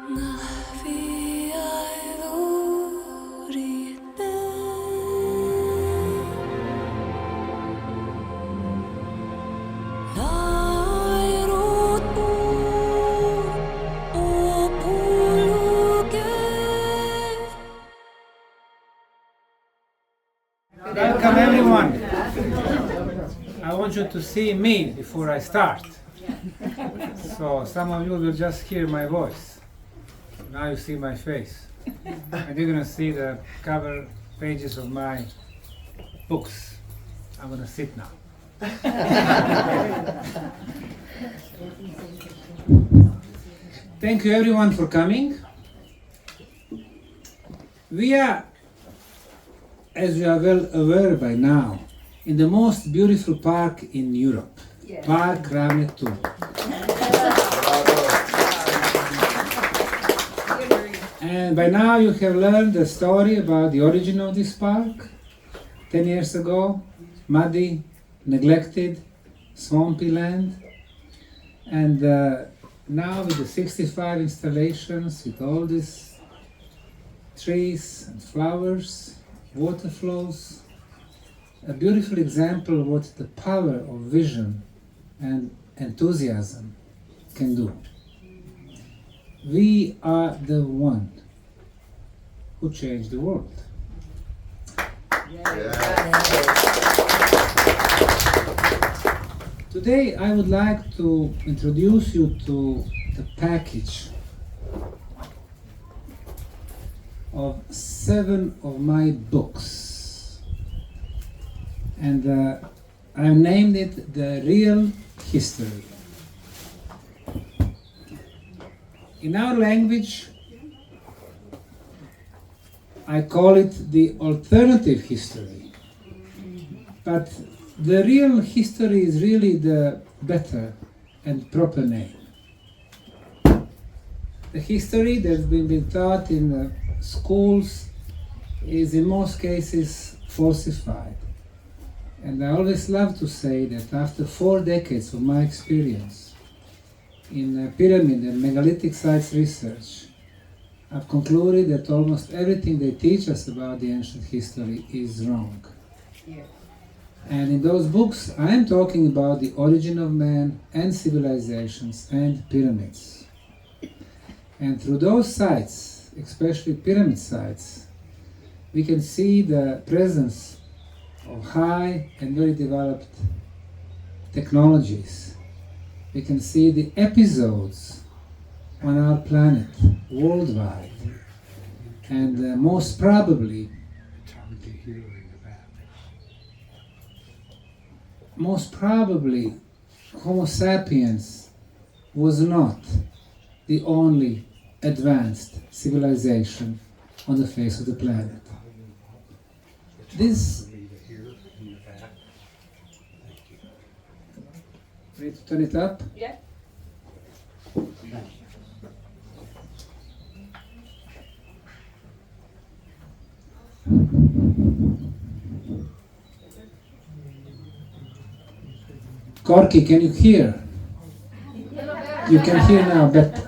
Welcome everyone. I want you to see me before I start. So some of you will just hear my voice. Now you see my face. And you're going to see the cover pages of my books. I'm going to sit now. Thank you everyone for coming. We are, as you are well aware by now, in the most beautiful park in Europe, yes. Park Ravne 2. And by now you have learned the story about the origin of this park. 10 years ago, muddy, neglected, swampy land. And now with the 65 installations, with all these trees and flowers, water flows, a beautiful example of what the power of vision and enthusiasm can do. We are the one who changed the world. Today I would like to introduce you to the package of 7 of my books, and I named it The Real History. In our language, I call it the alternative history, but the real history is really the better and proper name. The history that's been taught in schools is in most cases falsified. And I always love to say that after 4 decades of my experience in pyramid and megalithic sites research, I've concluded that almost everything they teach us about the ancient history is wrong. Yeah. And in those books, I am talking about the origin of man and civilizations and pyramids. And through those sites, especially pyramid sites, we can see the presence of high and very developed technologies. We can see the episodes on our planet worldwide, and most probably Homo sapiens was not the only advanced civilization on the face of the planet. This ready to turn it up? Yeah. Corky, can you hear? You can hear now better.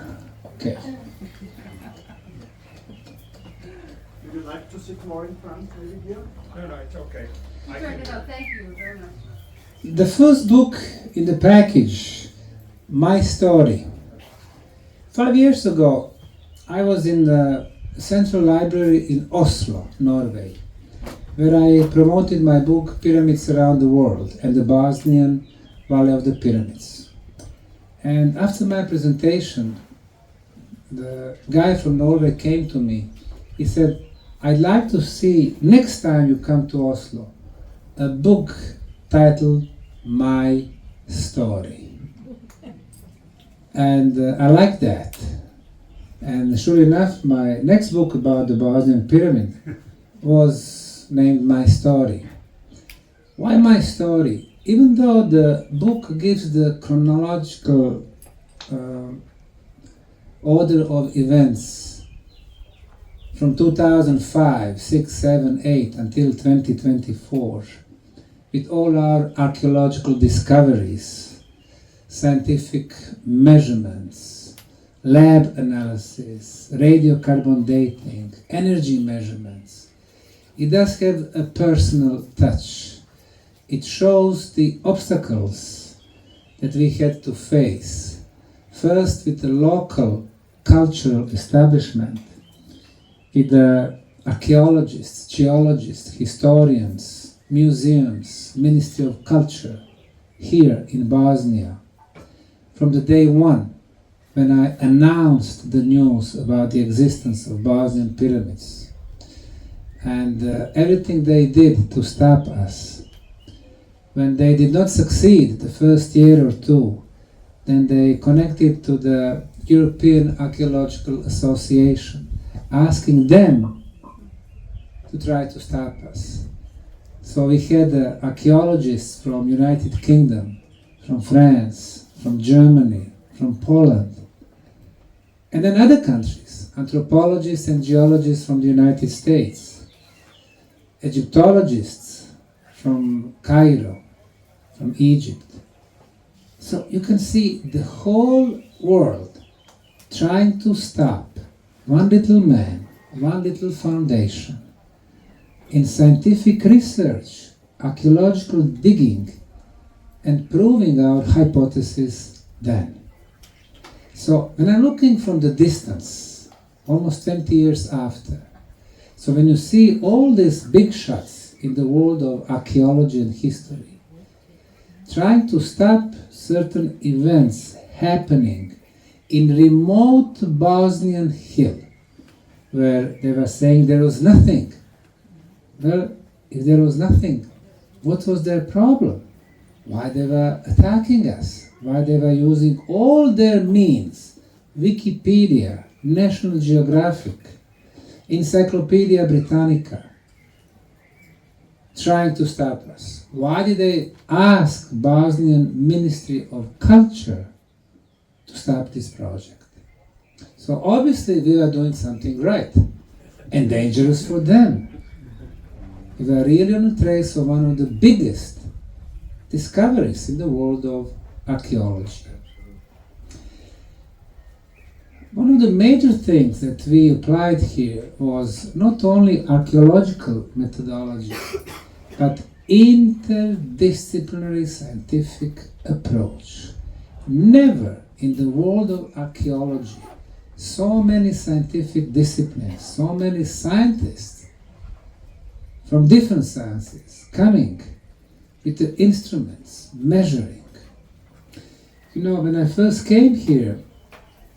Okay. Would you like to sit more in front, maybe here? No, it's okay. Turn it up. Thank you very much. The first book in the package, My Story. 5 years ago, I was in the Central Library in Oslo, Norway, where I promoted my book Pyramids Around the World and the Bosnian Valley of the Pyramids. And after my presentation, the guy from Norway came to me. He said, I'd like to see, next time you come to Oslo, a book titled My Story. And I like that. And sure enough, my next book about the Bosnian Pyramid was named My Story. Why My Story? Even though the book gives the chronological order of events from 2005, 6, 7, 8 until 2024, with all our archaeological discoveries, scientific measurements, lab analysis, radiocarbon dating, energy measurements. It does have a personal touch. It shows the obstacles that we had to face, first with the local cultural establishment, with the archaeologists, geologists, historians, museums, Ministry of Culture here in Bosnia. From the day one, when I announced the news about the existence of Bosnian Pyramids, and everything they did to stop us. When they did not succeed the first year or two, then they connected to the European Archaeological Association, asking them to try to stop us. So we had archaeologists from United Kingdom, from France, from Germany, from Poland, and then other countries, anthropologists and geologists from the United States, Egyptologists from Cairo, from Egypt. So you can see the whole world trying to stop one little man, one little foundation in scientific research, archaeological digging, and proving our hypothesis then. So when I'm looking from the distance, almost 20 years after, so when you see all these big shots in the world of archaeology and history, trying to stop certain events happening in remote Bosnian hill, where they were saying there was nothing. Well, if there was nothing, what was their problem? Why they were attacking us? Why they were using all their means, Wikipedia, National Geographic, Encyclopedia Britannica, trying to stop us? Why did they ask Bosnian Ministry of Culture to stop this project? So obviously we were doing something right and dangerous for them. We were really on the trace of one of the biggest discoveries in the world of archaeology. One of the major things that we applied here was not only archaeological methodology, but interdisciplinary scientific approach. Never in the world of archaeology so many scientific disciplines, so many scientists from different sciences coming with the instruments, measuring. You know, when I first came here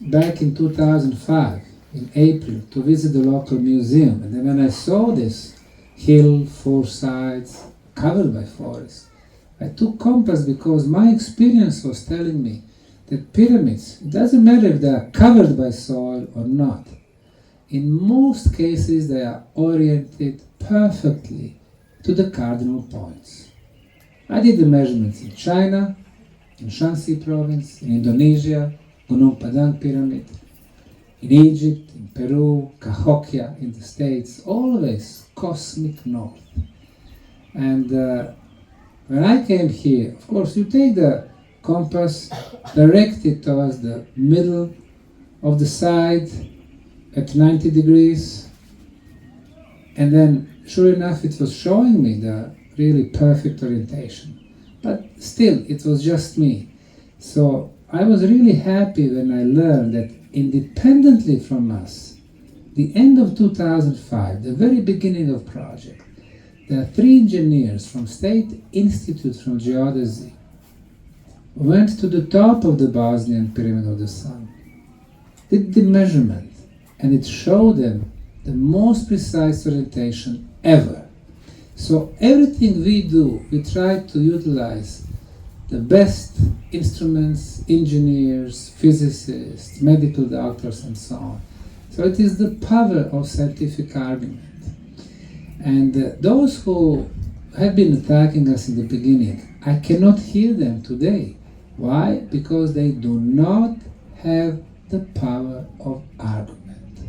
back in 2005, in April, to visit the local museum, and then when I saw this hill, four sides, covered by forest, I took compass because my experience was telling me that pyramids, it doesn't matter if they are covered by soil or not. In most cases, they are oriented perfectly to the cardinal points. I did the measurements in China, in Shanxi province, in Indonesia, Gunung Padang Pyramid, in Egypt, in Peru, Cahokia in the States, always cosmic north. And when I came here, of course, you take the compass, direct it towards the middle of the side at 90 degrees, and then sure enough it was showing me the really perfect orientation. But still, it was just me. So I was really happy when I learned that independently from us, the end of 2005, the very beginning of project, there are 3 engineers from State Institute from Geodesy went to the top of the Bosnian Pyramid of the Sun, did the measurement, and it showed them the most precise orientation ever. So everything we do, we try to utilize the best instruments, engineers, physicists, medical doctors, and so on. So it is the power of scientific argument. And those who have been attacking us in the beginning, I cannot hear them today. Why? Because they do not have the power of argument.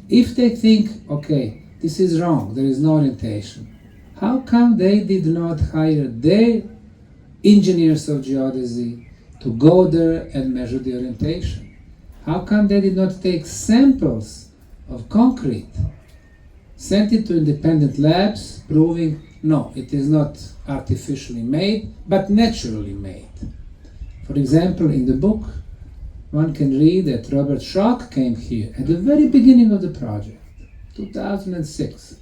If they think, okay, this is wrong, there is no orientation, how come they did not hire their engineers of geodesy to go there and measure the orientation? How come they did not take samples of concrete, sent it to independent labs, proving no, it is not artificially made, but naturally made? For example, in the book, one can read that Robert Schock came here at the very beginning of the project, 2006.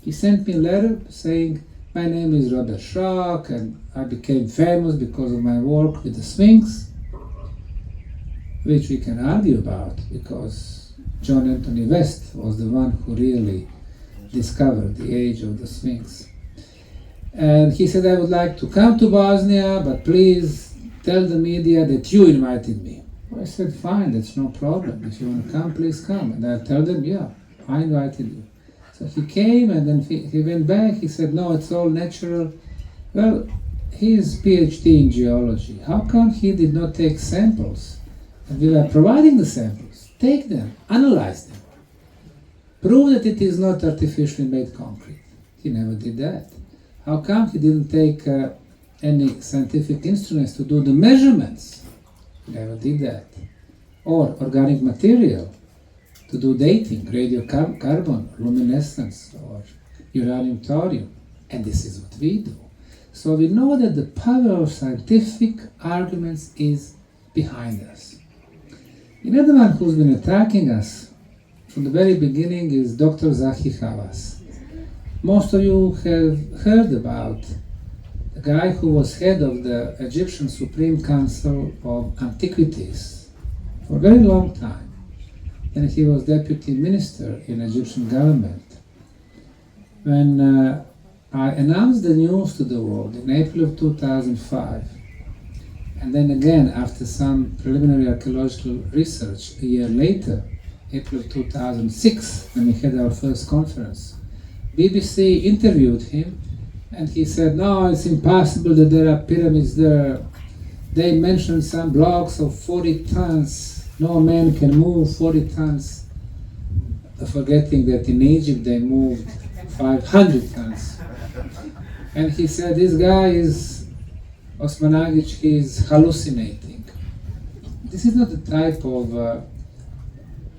He sent me a letter saying, my name is Robert Schock and I became famous because of my work with the Sphinx, which we can argue about because John Anthony West was the one who really discovered the age of the Sphinx. And he said, I would like to come to Bosnia, but please tell the media that you invited me. I said, fine, that's no problem. If you want to come, please come. And I tell them, yeah, I invited you. So he came and then he went back. He said, no, it's all natural. Well, he's PhD in geology. How come he did not take samples? And we were providing the samples. Take them, analyze them. Prove that it is not artificially made concrete. He never did that. How come he didn't take any scientific instruments to do the measurements? He never did that. Or organic material to do dating, radiocarbon, luminescence, or uranium thorium. And this is what we do. So we know that the power of scientific arguments is behind us. Another one who's been attacking us from the very beginning is Dr. Zahi Hawass. Most of you have heard about the guy who was head of the Egyptian Supreme Council of Antiquities for a very long time. And he was deputy minister in Egyptian government. When I announced the news to the world in April of 2005, and then again after some preliminary archaeological research a year later, April of 2006, when we had our first conference, BBC interviewed him and he said, no, it's impossible that there are pyramids there. They mentioned some blocks of 40 tons. No man can move 40 tons. Forgetting that in Egypt they moved 500 tons. And he said, this guy is Osmanagich, he is hallucinating. This is not the type of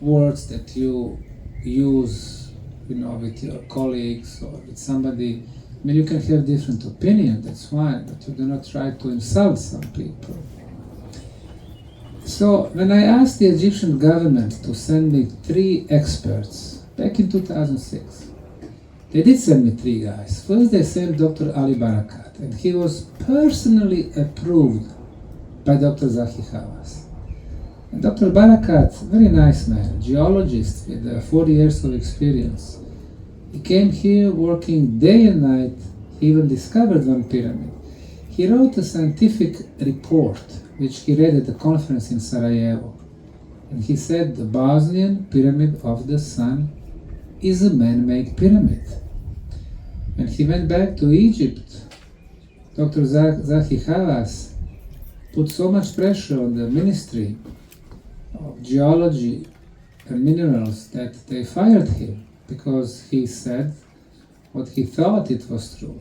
words that you use, with your colleagues or with somebody. I mean, you can have different opinions, that's fine, but you do not try to insult some people. So when I asked the Egyptian government to send me 3 experts back in 2006, they did send me 3 guys. First they sent Dr. Ali Barakat, and he was personally approved by Dr. Zahi Hawass. And Dr. Barakat, very nice man, geologist with 40 years of experience. He came here working day and night. He even discovered one pyramid. He wrote a scientific report, which he read at the conference in Sarajevo. And he said the Bosnian Pyramid of the Sun is a man-made pyramid. When he went back to Egypt, Dr. Zahi Hawass put so much pressure on the Ministry of Geology and Minerals that they fired him because he said what he thought it was true.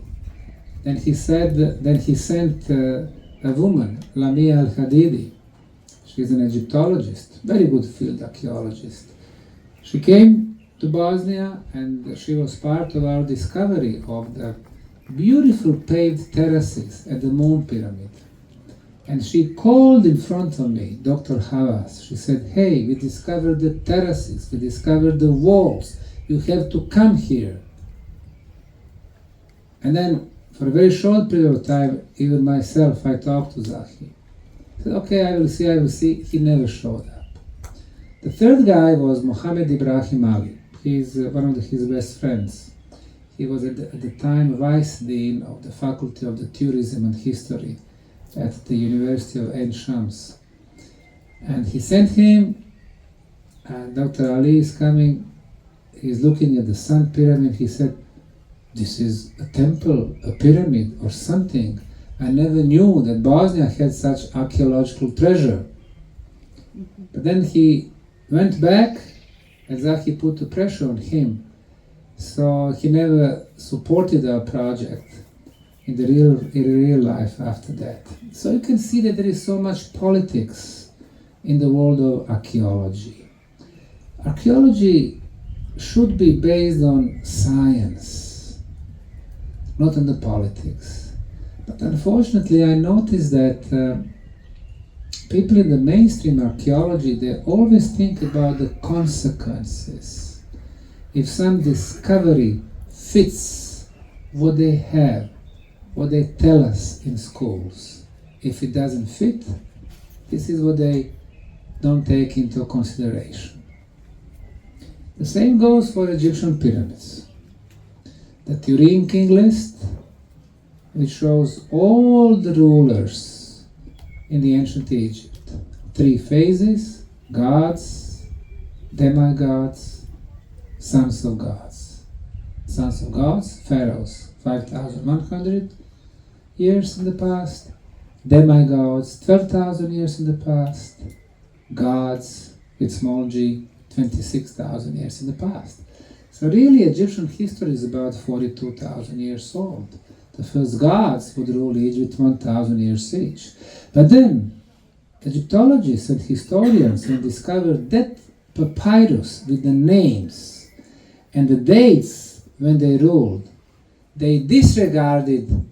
Then he sent a woman, Lamia Al-Hadidi. She's an Egyptologist, very good field archaeologist. She came to Bosnia and she was part of our discovery of the beautiful paved terraces at the Moon Pyramid. And she called in front of me, Dr. Hawass. She said, hey, we discovered the terraces, we discovered the walls. You have to come here. And then, for a very short period of time, even myself, I talked to Zahi. I said, okay, I will see. He never showed up. The third guy was Mohammed Ibrahim Ali. He's one of his best friends. He was at the time Vice Dean of the Faculty of the Tourism and History at the University of Ain Shams. And he sent him, and Dr. Ali is coming, he's looking at the Sun Pyramid. He said, this is a temple, a pyramid or something. I never knew that Bosnia had such archaeological treasure. But then he went back and Zahi put the pressure on him. So he never supported our project in real life after that. So you can see that there is so much politics in the world of archaeology. Archaeology should be based on science, not on the politics. But unfortunately, I noticed that people in the mainstream archaeology, they always think about the consequences. If some discovery fits what they have, what they tell us in schools, if it doesn't fit, this is what they don't take into consideration. The same goes for Egyptian pyramids. The Turin King list, which shows all the rulers in the ancient Egypt. 3 phases: gods, demigods, sons of gods. Sons of gods, pharaohs, 5,100 years in the past. Demigods, 12,000 years in the past. Gods, with small g, 26,000 years in the past. So really Egyptian history is about 42,000 years old. The first gods would rule Egypt 1,000 years each. But then Egyptologists and historians, when discovered that papyrus with the names and the dates when they ruled, they disregarded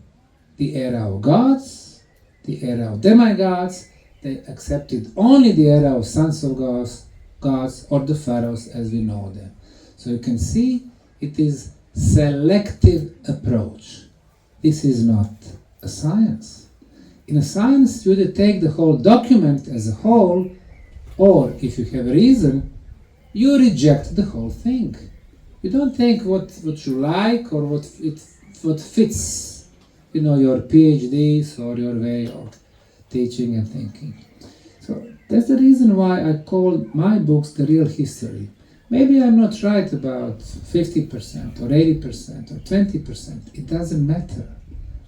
the era of gods, the era of demigods. They accepted only the era of sons of gods or the pharaohs as we know them. So you can see it is selective approach. This is not a science. In a science, you either take the whole document as a whole, or if you have a reason, you reject the whole thing. You don't take what you like or what fits, your PhDs or your way of teaching and thinking. So that's the reason why I call my books the real history. Maybe I'm not right about 50% or 80% or 20%. It doesn't matter.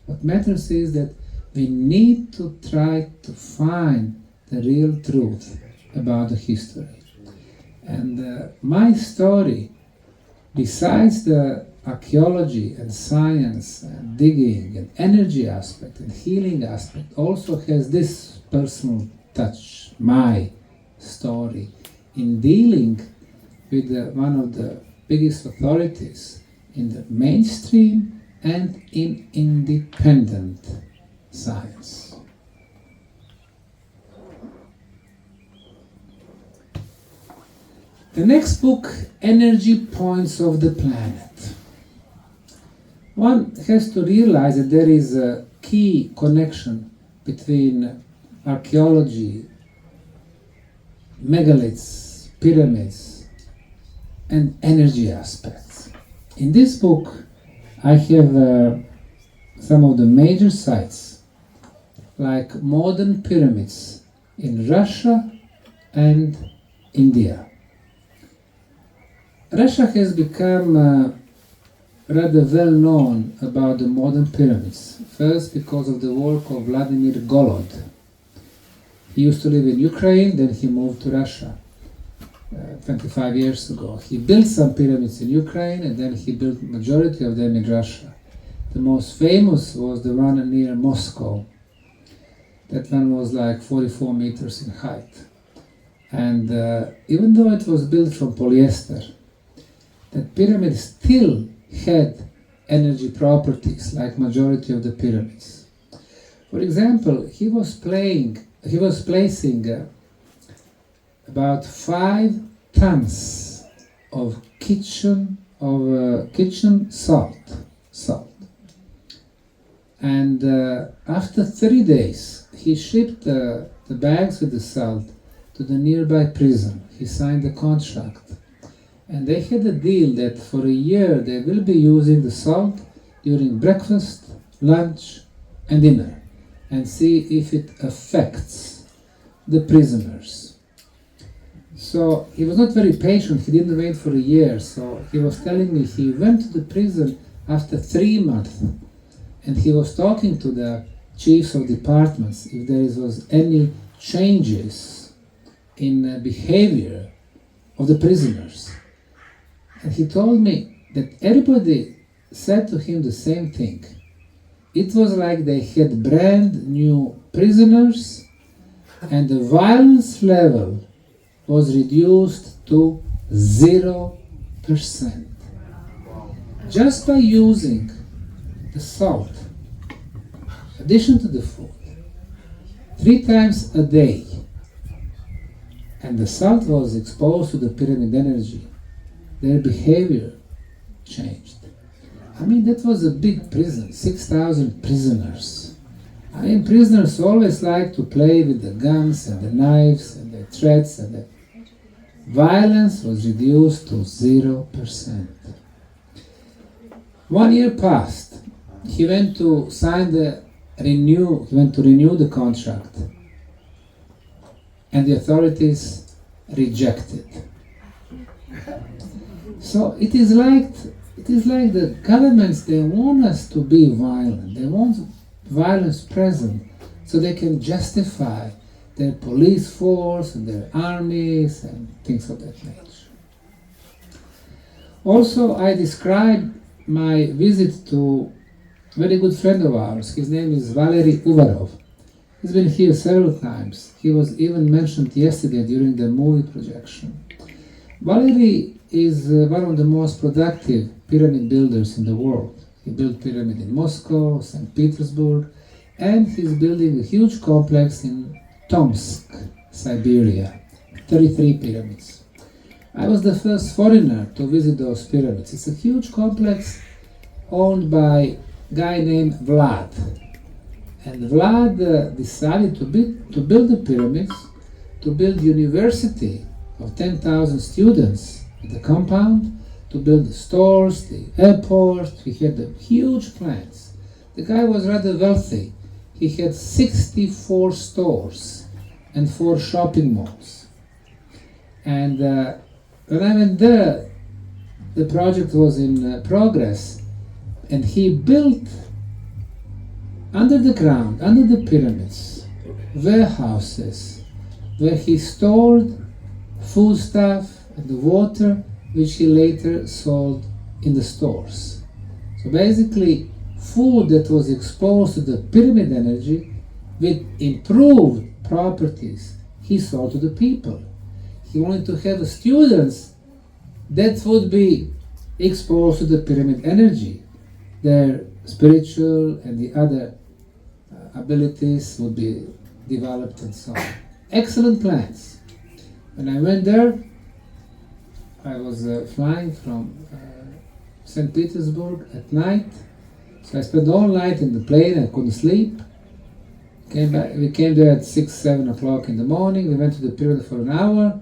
What matters is that we need to try to find the real truth about the history. And my story, besides the archaeology and science and digging and energy aspect and healing aspect, also has this personal touch, my story, in dealing with one of the biggest authorities in the mainstream and in independent science. The next book, Energy Points of the Planet. One has to realize that there is a key connection between archaeology, megaliths, pyramids, and energy aspects. In this book, I have some of the major sites, like modern pyramids in Russia and India. Russia has become rather well known about the modern pyramids, first because of the work of Vladimir Golod. He used to live in Ukraine, then he moved to Russia 25 years ago. He built some pyramids in Ukraine, and then he built majority of them in Russia. The most famous was the one near Moscow. That one was like 44 meters in height. And even though it was built from polyester, that pyramid still had energy properties like majority of the pyramids. For example, he was placing about 5 tons of kitchen salt. And after 3 days, he shipped the bags with the salt to the nearby prison. He signed a contract. And they had a deal that for a year they will be using the salt during breakfast, lunch, and dinner, and see if it affects the prisoners. So he was not very patient. He didn't wait for a year. So he was telling me he went to the prison after 3 months, and he was talking to the chiefs of departments if there was any changes in behavior of the prisoners. And he told me that everybody said to him the same thing. It was like they had brand new prisoners and the violence level was reduced to 0%. Just by using the salt, addition to the food, 3 times a day, and the salt was exposed to the pyramid energy, their behavior changed. I mean, that was a big prison, 6,000 prisoners. I mean, prisoners always like to play with the guns and the knives and the threats, and the violence was reduced to 0%. 1 year passed. He went to renew the contract, and the authorities rejected. So it is like the governments, they want us to be violent. They want violence present so they can justify their police force and their armies and things of that nature. Also, I described my visit to a very good friend of ours. His name is Valery Uvarov. He's been here several times. He was even mentioned yesterday during the movie projection. Valery is one of the most productive pyramid builders in the world. He built pyramid in Moscow, St. Petersburg, and he's building a huge complex in Tomsk, Siberia, 33 pyramids. I was the first foreigner to visit those pyramids. It's a huge complex owned by a guy named Vlad. And Vlad decided to build the pyramids, to build university of 10,000 students at the compound, to build the stores, the airport. He had the huge plans. The guy was rather wealthy. He had 64 stores and 4 shopping malls. And when I went there, the project was in progress, and he built under the ground, under the pyramids, warehouses where he stored foodstuff and the water, which he later sold in the stores. So basically, food that was exposed to the pyramid energy with improved properties, he sold to the people. He wanted to have students that would be exposed to the pyramid energy. Their spiritual and the other abilities would be developed and so on. Excellent plans. When I went there, I was flying from St. Petersburg at night, so I spent all night in the plane. I couldn't sleep. We came there at 6, 7 o'clock in the morning. We went to the pyramid for an hour,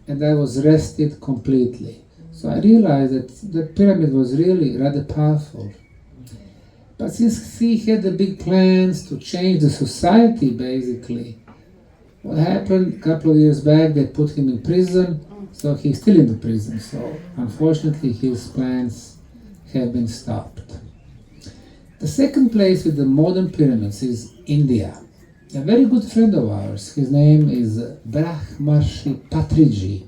and I was rested completely. So I realized that the pyramid was really rather powerful. But since he had the big plans to change the society, basically, what happened a couple of years back, they put him in prison, so he's still in the prison. So unfortunately, his plans have been stopped. The second place with the modern pyramids is India. A very good friend of ours, his name is Brahmarshi Patriji,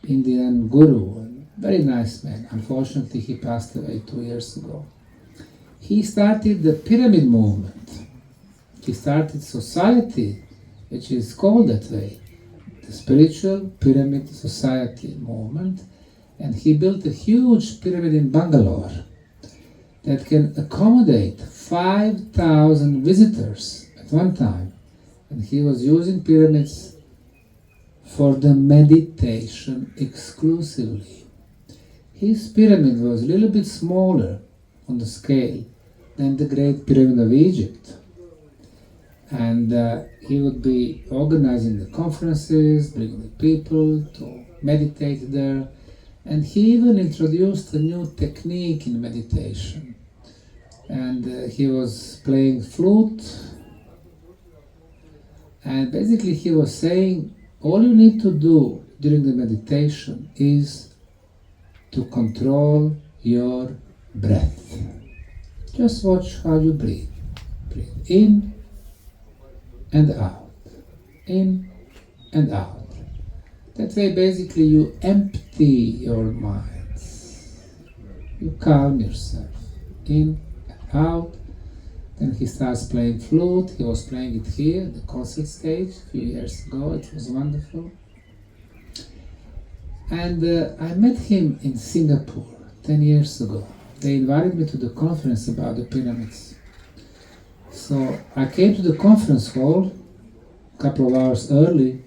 Indian guru, a very nice man. Unfortunately, he passed away 2 years ago. He started the pyramid movement. He started society, which is called that way, the Spiritual Pyramid Society movement, and he built a huge pyramid in Bangalore that can accommodate 5,000 visitors at one time. And he was using pyramids for the meditation exclusively. His pyramid was a little bit smaller on the scale than the Great Pyramid of Egypt. And he would be organizing the conferences, bringing the people to meditate there. And he even introduced a new technique in meditation. And he was playing flute. And basically he was saying, all you need to do during the meditation is to control your breath. Just watch how you breathe. Breathe in and out. In and out. That way basically you empty your minds. You calm yourself. In and out. Then he starts playing flute. He was playing it here, the concert stage, a few years ago. It was wonderful. And I met him in Singapore 10 years ago. They invited me to the conference about the pyramids. So I came to the conference hall a couple of hours early,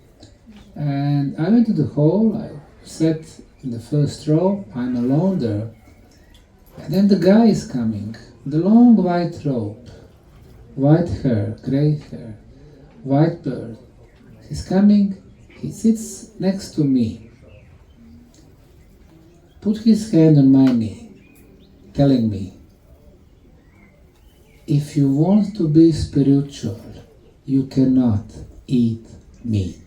and I went to the hall. I sat in the first row. I'm alone there. And then the guy is coming, the long white robe, white hair, grey hair, white bird. He's coming, he sits next to me, put his hand on my knee, telling me, if you want to be spiritual, you cannot eat meat.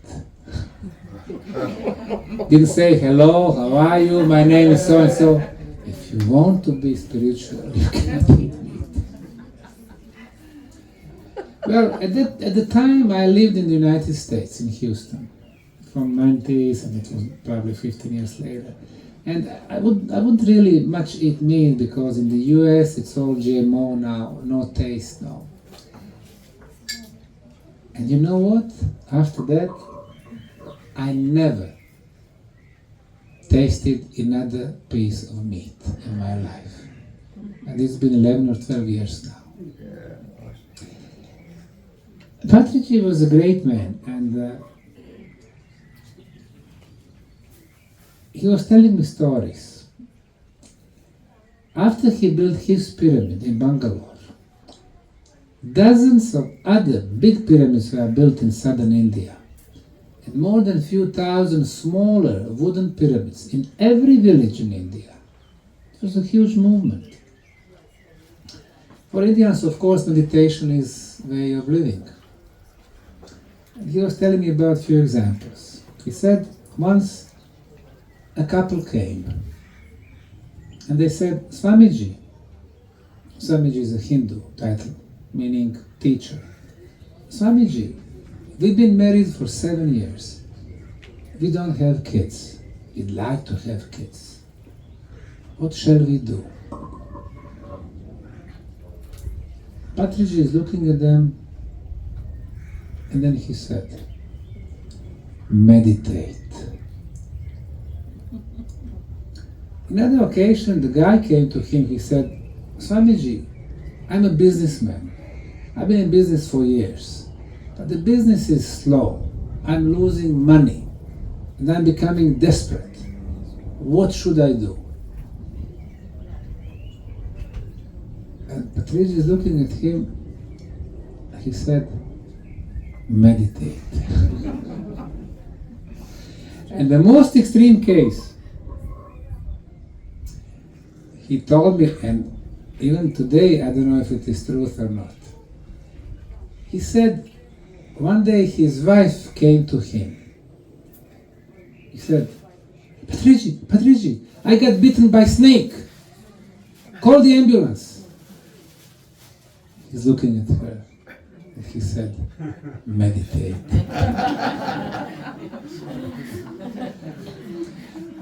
Didn't say, hello, how are you, my name is so and so. If you want to be spiritual, you cannot eat meat. Well, at the time I lived in the United States, in Houston, from 90s, and it was probably 15 years later. And I wouldn't really much eat meat because in the US it's all GMO now, no taste, no. And you know what? After that, I never tasted another piece of meat in my life. And it's been 11 or 12 years now. Patrici was a great man, and he was telling me stories. After he built his pyramid in Bangalore, dozens of other big pyramids were built in southern India, and more than a few thousand smaller wooden pyramids in every village in India. It was a huge movement. For Indians, of course, meditation is a way of living. And he was telling me about a few examples. He said once a couple came and they said, Swamiji is a Hindu title, meaning teacher. Swamiji, we've been married for 7 years. We don't have kids. We'd like to have kids. What shall we do? Patrici is looking at them, and then he said, meditate. Another occasion, the guy came to him, he said, Swamiji, I'm a businessman. I've been in business for years, but the business is slow. I'm losing money, and I'm becoming desperate. What should I do? And Patrici is looking at him, he said, meditate. And the most extreme case, he told me, and even today I don't know if it is truth or not. He said one day his wife came to him. He said, Patrici, I got bitten by a snake. Call the ambulance. He's looking at her. And he said, meditate.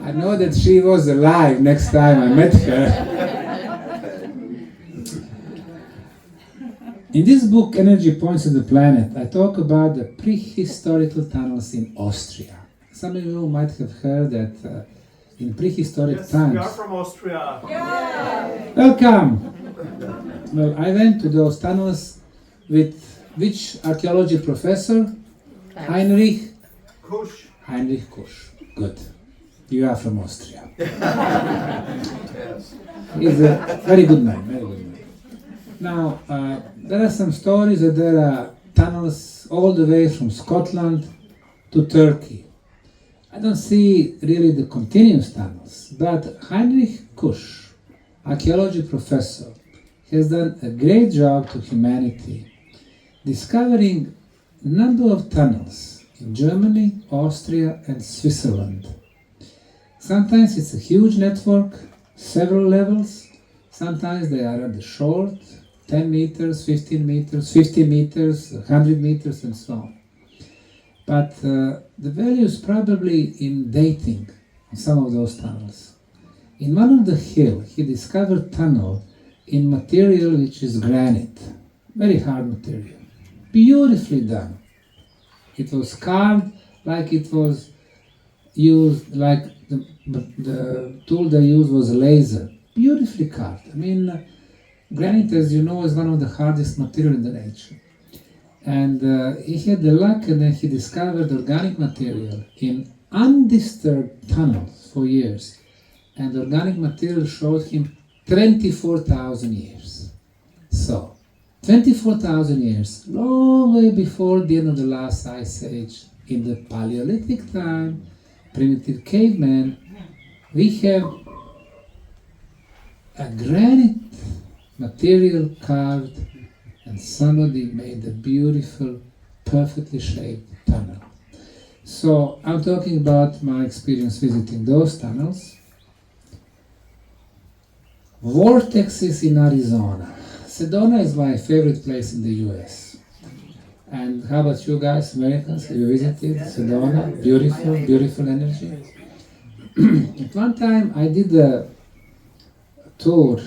I know that she was alive next time I met her. In this book, Energy Points of the Planet, I talk about the prehistorical tunnels in Austria. Some of you might have heard that in prehistoric times... We are from Austria. Yeah. Welcome! Well, I went to those tunnels with which archaeology professor? Heinrich Kusch. Good. You are from Austria. Yes. He's a very good man, Now, there are some stories that there are tunnels all the way from Scotland to Turkey. I don't see really the continuous tunnels, but Heinrich Kusch, archaeology professor, has done a great job to humanity, discovering a number of tunnels in Germany, Austria, and Switzerland. Sometimes it's a huge network, several levels. Sometimes they are at the short, 10 meters, 15 meters, 50 meters, 100 meters, and so on. But the value is probably in dating some of those tunnels. In one of the hills, he discovered tunnel in material which is granite, very hard material, beautifully done. It was carved like it was used, like the tool they used was a laser, beautifully carved. I mean, granite, as you know, is one of the hardest material in the nature. And he had the luck, and then he discovered organic material in undisturbed tunnels for years. And organic material showed him 24,000 years. So, 24,000 years, long way before the end of the last ice age, in the Paleolithic time, primitive cavemen, we have a granite material carved, and somebody made a beautiful, perfectly shaped tunnel. So I'm talking about my experience visiting those tunnels. Vortices in Arizona. Sedona is my favorite place in the US. And how about you guys, Americans? Have you visited Sedona? Beautiful, beautiful energy. At one time I did a tour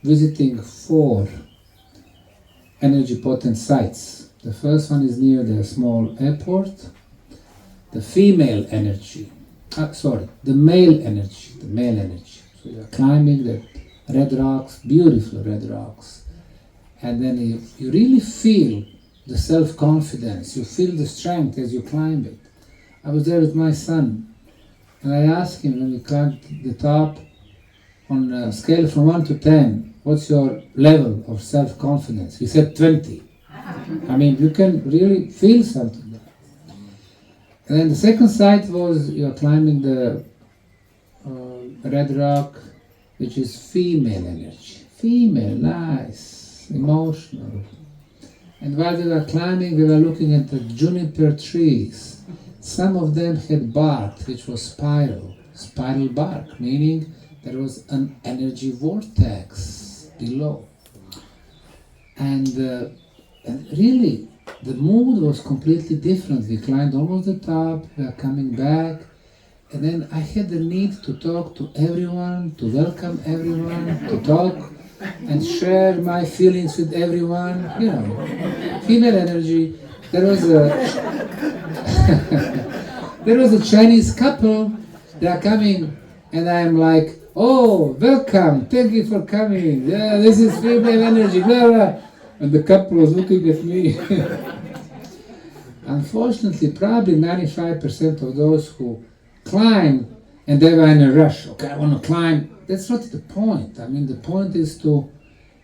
visiting 4 energy potent sites. The first one is near the small airport. The female energy, the male energy. So you're climbing the red rocks, beautiful red rocks. And then you really feel the self-confidence, you feel the strength as you climb it. I was there with my son, and I asked him when we climbed the top, on a scale from 1 to 10, what's your level of self-confidence? He said 20. I mean, you can really feel something there. And then the second site was, you're climbing the red rock, which is female energy. Female, nice, emotional. And while we were climbing, we were looking at the juniper trees. Some of them had bark, which was spiral bark, meaning there was an energy vortex below. And really, the mood was completely different. We climbed almost the top, we were coming back, and then I had the need to talk to everyone, to welcome everyone, to talk and share my feelings with everyone, you know, female energy. There was a Chinese couple, they are coming, and I'm like, oh, welcome, thank you for coming, yeah, this is female energy, blah, blah. And the couple was looking at me. Unfortunately, probably 95% of those who climb, and they were in a rush, okay, I want to climb, that's not the point. I mean, the point is to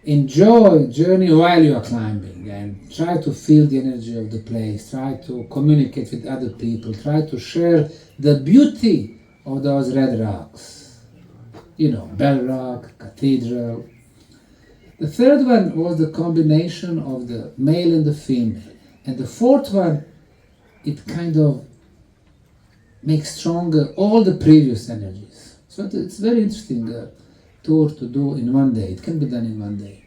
enjoy the journey while you are climbing and try to feel the energy of the place, try to communicate with other people, try to share the beauty of those red rocks. You know, Bell Rock, Cathedral. The third one was the combination of the male and the female. And the fourth one, it kind of makes stronger all the previous energies. So it's very interesting tour to do in one day. It can be done in one day.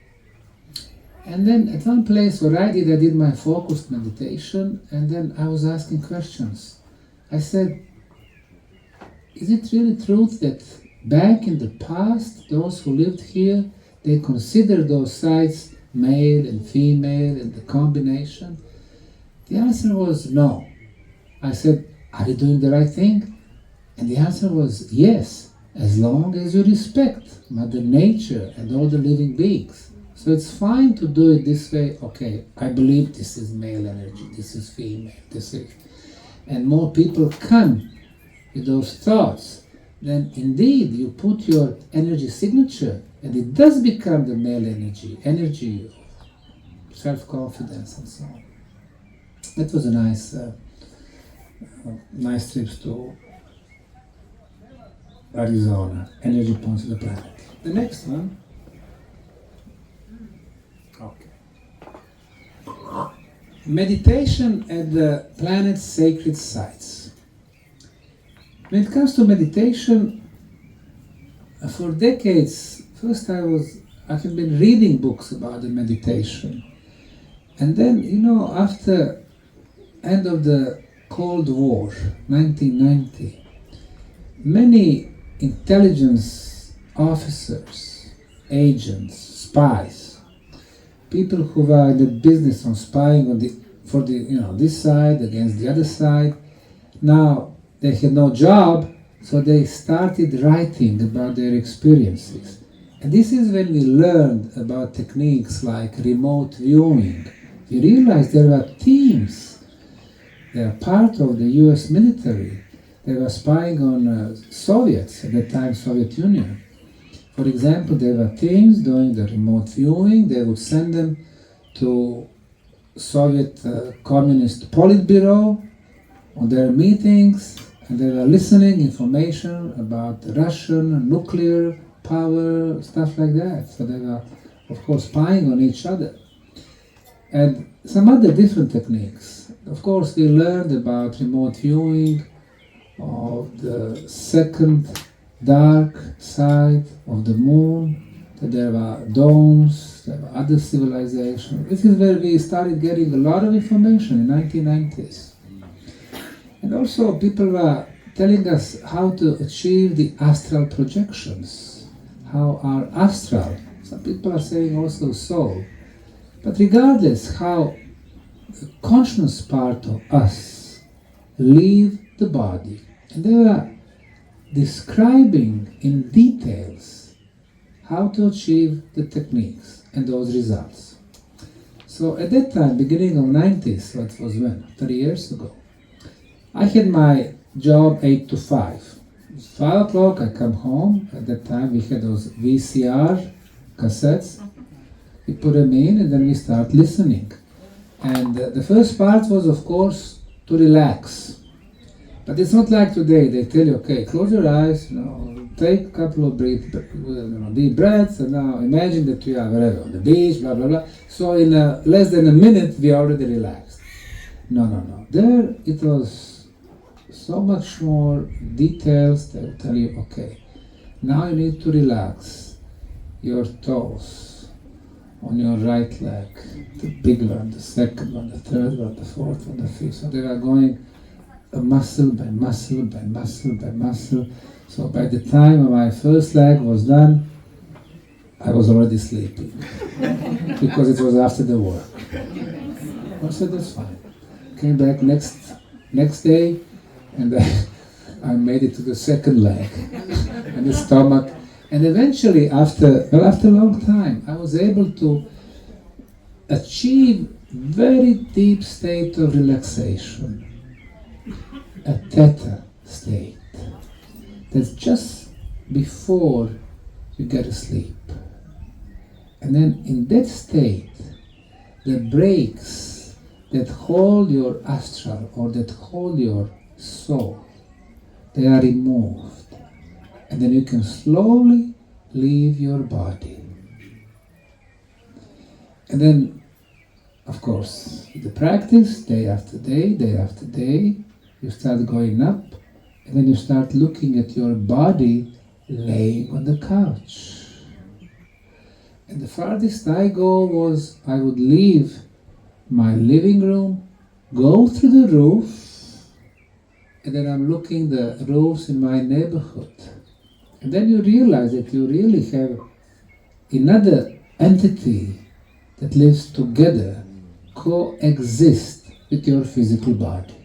And then at one place where I did my focused meditation, and then I was asking questions. I said, is it really truth that back in the past, those who lived here, they considered those sites male and female and the combination? The answer was no. I said, are you doing the right thing? And the answer was yes, as long as you respect Mother Nature and all the living beings. So it's fine to do it this way. Okay, I believe this is male energy, this is female, this is... And more people come with those thoughts, then indeed you put your energy signature, and it does become the male energy of self-confidence and so on. That was a nice trip to Arizona, energy points of the planet. The next one. Okay. Meditation at the planet's sacred sites. When it comes to meditation, for decades, first I have been reading books about the meditation. And then, you know, after end of the Cold War, 1990, many intelligence officers, agents, spies, people who were in the business of spying on this side against the other side. Now they had no job, so they started writing about their experiences. And this is when we learned about techniques like remote viewing. We realized there were teams. They are part of the US military. They were spying on Soviets, at that time Soviet Union. For example, there were teams doing the remote viewing. They would send them to Soviet Communist Politburo on their meetings, and they were listening information about Russian nuclear power, stuff like that. So they were, of course, spying on each other. And some other different techniques. Of course, we learned about remote viewing of the second dark side of the moon, that there were domes, there were other civilizations. This is where we started getting a lot of information in 1990s. And also people were telling us how to achieve the astral projections, how our astral, some people are saying also soul, but regardless how the conscious part of us leave the body. And they were describing in details how to achieve the techniques and those results. So at that time, beginning of 90s, so it was when? 30 years ago, I had my job 8 to 5. 5 o'clock I come home. At that time we had those VCR cassettes. We put them in and then we start listening. And the first part was, of course, to relax. But it's not like today. They tell you, okay, close your eyes, take a couple of deep breaths, and now imagine that you are wherever, on the beach, blah, blah, blah. So in less than a minute, we are already relaxed. No. There it was so much more details. They will tell you, okay, now you need to relax your toes on your right leg, the big one, the second one, the third one, the fourth one, the fifth. So they are going muscle by muscle by muscle by muscle. So by the time my first leg was done, I was already sleeping because it was after the work. I said, that's fine. Came back next day, and I made it to the second leg and the stomach. And eventually, after a long time, I was able to achieve very deep state of relaxation, a theta state. That's just before you get asleep. And then in that state, the brakes that hold your astral or that hold your soul, they are removed. And then you can slowly leave your body. And then, of course, the practice, day after day, you start going up, and then you start looking at your body laying on the couch. And the farthest I go was, I would leave my living room, go through the roof, and then I'm looking the roofs in my neighborhood. And then you realize that you really have another entity that lives together, coexist with your physical body.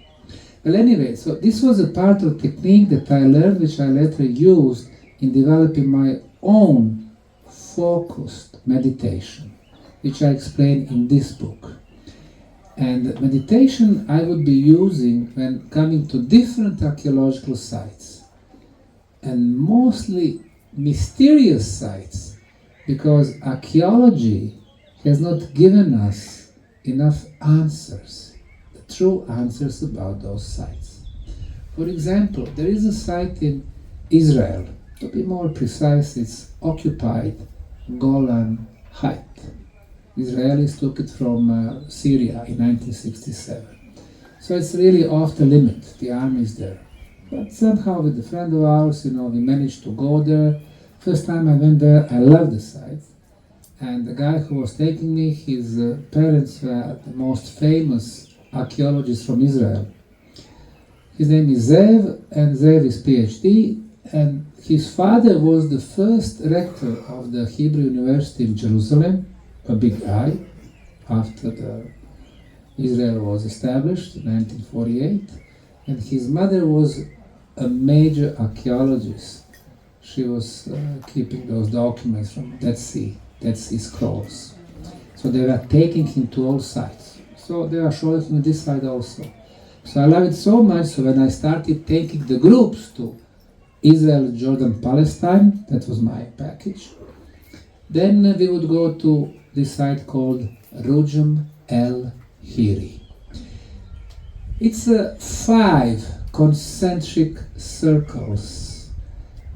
Well, anyway, so this was a part of technique that I learned, which I later used in developing my own focused meditation, which I explain in this book. And meditation I would be using when coming to different archaeological sites, and mostly mysterious sites, because archaeology has not given us enough answers, the true answers about those sites. For example, there is a site in Israel, to be more precise, it's occupied Golan Height. Israelis took it from Syria in 1967. So it's really off the limit, the army is there. But somehow with a friend of ours, we managed to go there. First time I went there, I loved the site. And the guy who was taking me, his parents were the most famous archaeologists from Israel. His name is Zev, and Zev is PhD, and his father was the first rector of the Hebrew University in Jerusalem, a big guy, after Israel was established in 1948, and his mother was a major archaeologist. She was keeping those documents from Dead Sea Scrolls. So they were taking him to all sites. So they are showing him this side also. So I love it so much, so when I started taking the groups to Israel, Jordan, Palestine, that was my package, then we would go to this site called Rujum El Hiri. It's 5 concentric circles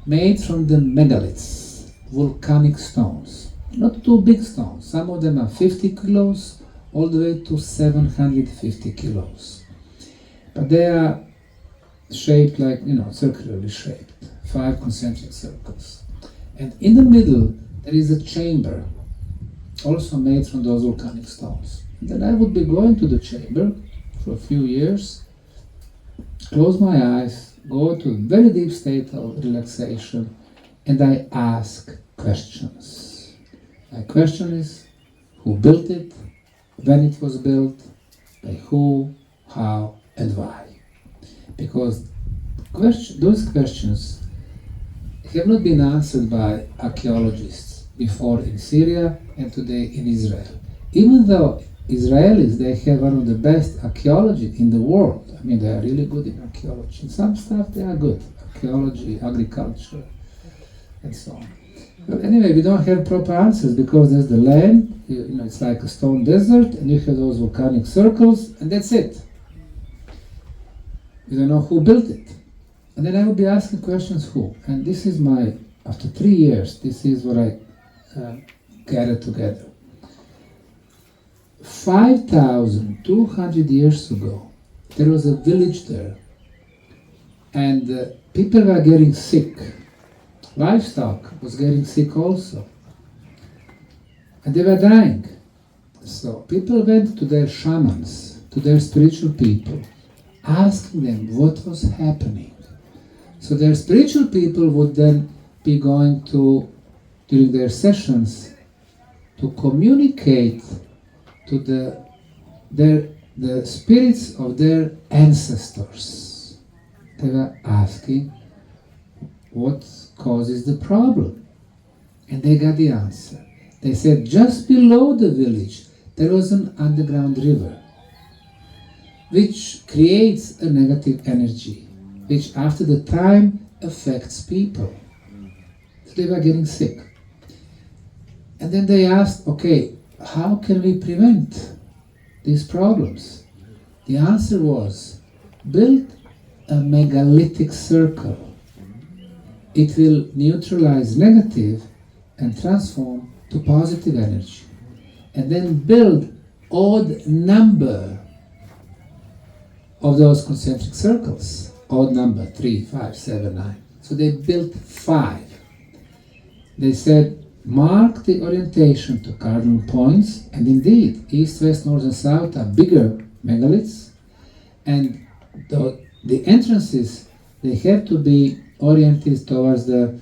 made from the megaliths, volcanic stones. Not too big stones, some of them are 50 kilos all the way to 750 kilos. But they are shaped like, circularly shaped, 5 concentric circles. And in the middle there is a chamber, also made from those volcanic stones. And then I would be going to the chamber for a few years, close my eyes, go to a very deep state of relaxation, and I ask questions. My question is, who built it, when it was built, by who, how, and why? Because those questions have not been answered by archaeologists before in Syria and today in Israel. Even though Israelis, they have one of the best archaeology in the world. I mean, they are really good in archaeology. In some stuff they are good. Archaeology, agriculture, and so on. But anyway, we don't have proper answers because there's the land, it's like a stone desert, and you have those volcanic circles, and that's it. You don't know who built it. And then I would be asking questions, who? And this is after 3 years, this is what I gathered together. 5,200 years ago, there was a village there, and people were getting sick. Livestock was getting sick also, and they were dying. So people went to their shamans, to their spiritual people, asking them what was happening. So their spiritual people would then be going to, during their sessions, to communicate to the spirits of their ancestors. They were asking what causes the problem. And they got the answer. They said just below the village there was an underground river which creates a negative energy, which after the time affects people. So they were getting sick. And then they asked, okay, how can we prevent these problems? The answer was, build a megalithic circle. It will neutralize negative and transform to positive energy. And then build odd number of those concentric circles. Odd number, 3, 5, 7, 9. So they built 5. They said, mark the orientation to cardinal points, and indeed, east, west, north, and south are bigger megaliths, and the entrances, they have to be oriented towards the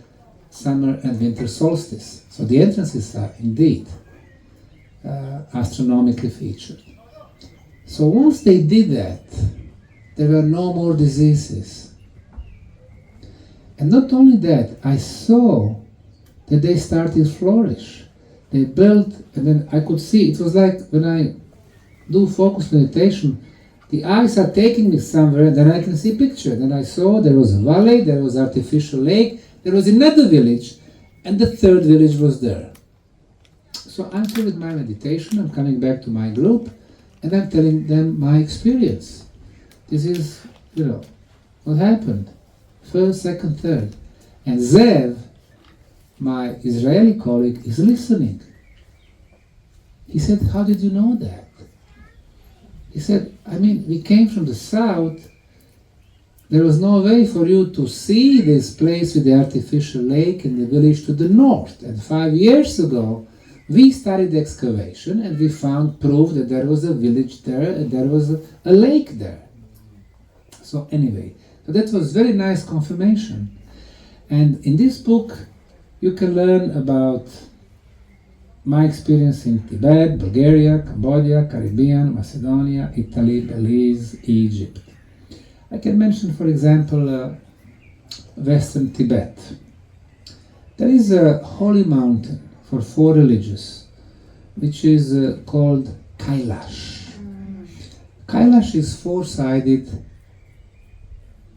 summer and winter solstice. So the entrances are indeed astronomically featured. So once they did that, there were no more diseases. And not only that, I saw that they started to flourish. They built, and then I could see, it was like when I do focus meditation, the eyes are taking me somewhere, and then I can see picture. Then I saw there was a valley, there was artificial lake, there was another village, and the third village was there. So I'm through with my meditation, I'm coming back to my group, and I'm telling them my experience. This is, what happened. First, second, third. And Zev, my Israeli colleague, is listening. He said, how did you know that? He said, we came from the south. There was no way for you to see this place with the artificial lake and the village to the north. And 5 years ago, we started excavation and we found proof that there was a village there and there was a lake there. So anyway, so that was very nice confirmation. And in this book, you can learn about my experience in Tibet, Bulgaria, Cambodia, Caribbean, Macedonia, Italy, Belize, Egypt. I can mention, for example, Western Tibet. There is a holy mountain for 4 religions, which is called Kailash. Kailash is 4-sided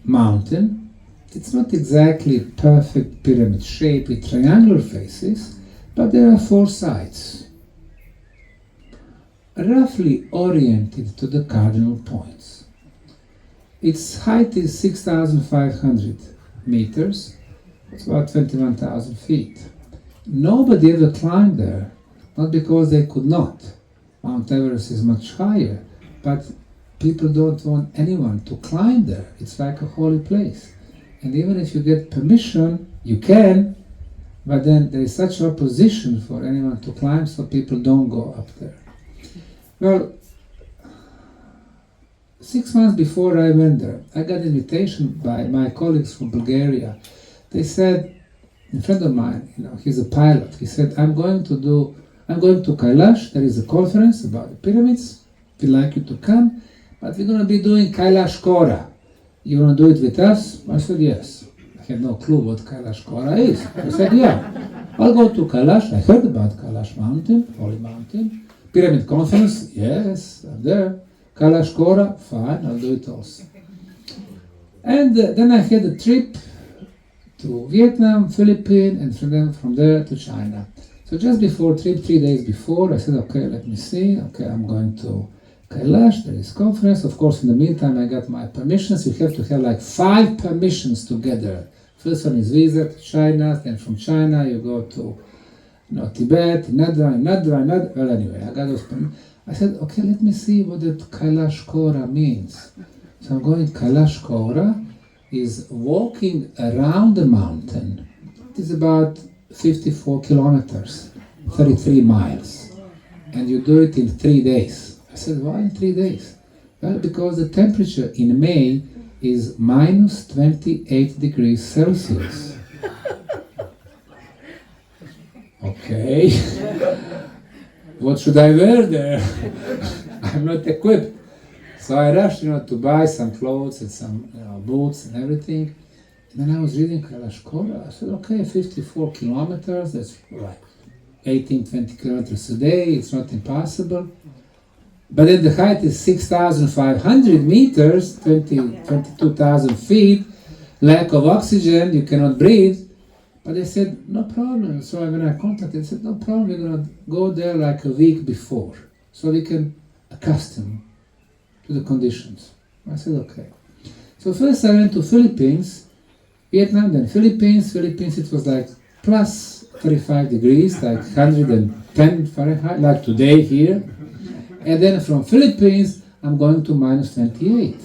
mountain. It's not exactly perfect pyramid shape with triangular faces, but there are 4 sides, roughly oriented to the cardinal points. Its height is 6,500 meters. It's about 21,000 feet. Nobody ever climbed there, not because they could not. Mount Everest is much higher, but people don't want anyone to climb there. It's like a holy place. And even if you get permission, you can, but then there is such opposition for anyone to climb, so people don't go up there. Well, 6 months before I went there, I got an invitation by my colleagues from Bulgaria. They said, a friend of mine, he's a pilot, he said, I'm going to Kailash, there is a conference about the pyramids, we'd like you to come, but we're going to be doing Kailash Kora. You want to do it with us? I said, yes. I had no clue what Kailash Kora is. I said, yeah, I'll go to Kailash. I heard about Kailash Mountain, Holy Mountain. Pyramid Conference, yes, I'm there. Kailash Kora, fine, I'll do it also. And then I had a trip to Vietnam, Philippines, and from there to China. So just before trip, 3 days before, I said, okay, let me see. Okay, I'm going to Kailash, there is conference. Of course, in the meantime, I got my permissions. You have to have like 5 permissions together. First one is visa to China, then from China you go to Tibet, Nadra. Well, anyway, I got those permissions. I said, okay, let me see what that Kailash Kora means. So I'm going, Kailash Kora is walking around the mountain. It is about 54 kilometers, 33 miles. And you do it in 3 days. I said, why in 3 days? Well, because the temperature in May is minus 28 degrees Celsius. Okay. What should I wear there? I'm not equipped. So I rushed, to buy some clothes and some boots and everything. And then I was reading Kailash Kora. I said, okay, 54 kilometers, that's like 18, 20 kilometers a day. It's not impossible. But then the height is 6,500 meters, 22,000 feet, lack of oxygen, you cannot breathe. But they said, no problem. So when I contacted, they said, no problem, we're going to go there like a week before, so we can accustom to the conditions. I said, okay. So first I went to Philippines, Vietnam, then Philippines. Philippines, it was like plus 35 degrees, like 110 Fahrenheit, like today here. And then from Philippines, I'm going to minus 28.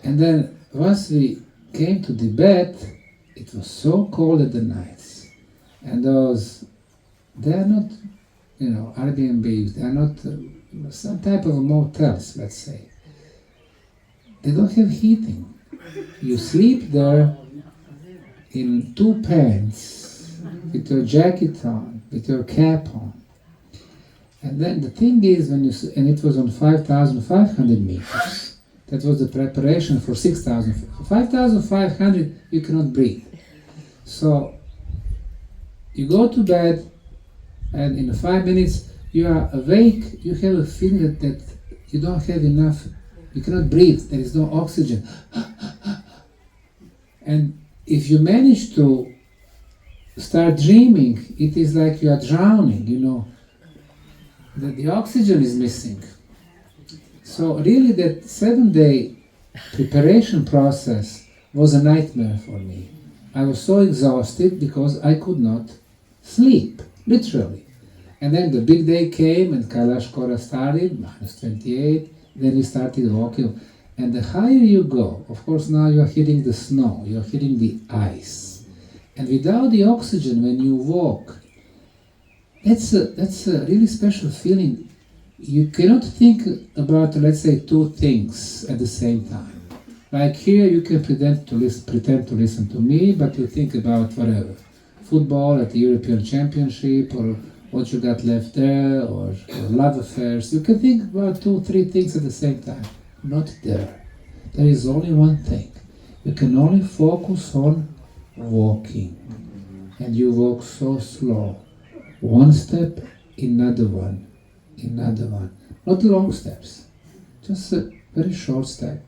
And then once we came to Tibet, it was so cold at the nights. And they are not, Airbnbs, they are not some type of motels, let's say. They don't have heating. You sleep there in 2 pants, with your jacket on, with your cap on. And then the thing is, and it was on 5,500 meters. That was the preparation for 6,000. 5,500, you cannot breathe. So you go to bed, and in 5 minutes you are awake. You have a feeling that you don't have enough. You cannot breathe. There is no oxygen. And if you manage to start dreaming, it is like you are drowning. That the oxygen is missing. So really that 7-day preparation process was a nightmare for me. I was so exhausted because I could not sleep, literally. And then the big day came and Kailash Kora started, minus 28, then we started walking. And the higher you go, of course now you are hitting the snow, you are hitting the ice. And without the oxygen when you walk, that's a really special feeling. You cannot think about, let's say, 2 things at the same time. Like here, you can pretend to listen to me, but you think about whatever. Football at the European Championship, or what you got left there, or love affairs. You can think about 2-3 things at the same time. Not there. There is only one thing. You can only focus on walking. And you walk so slow. One step, another one, another one. Not long steps. Just a very short step.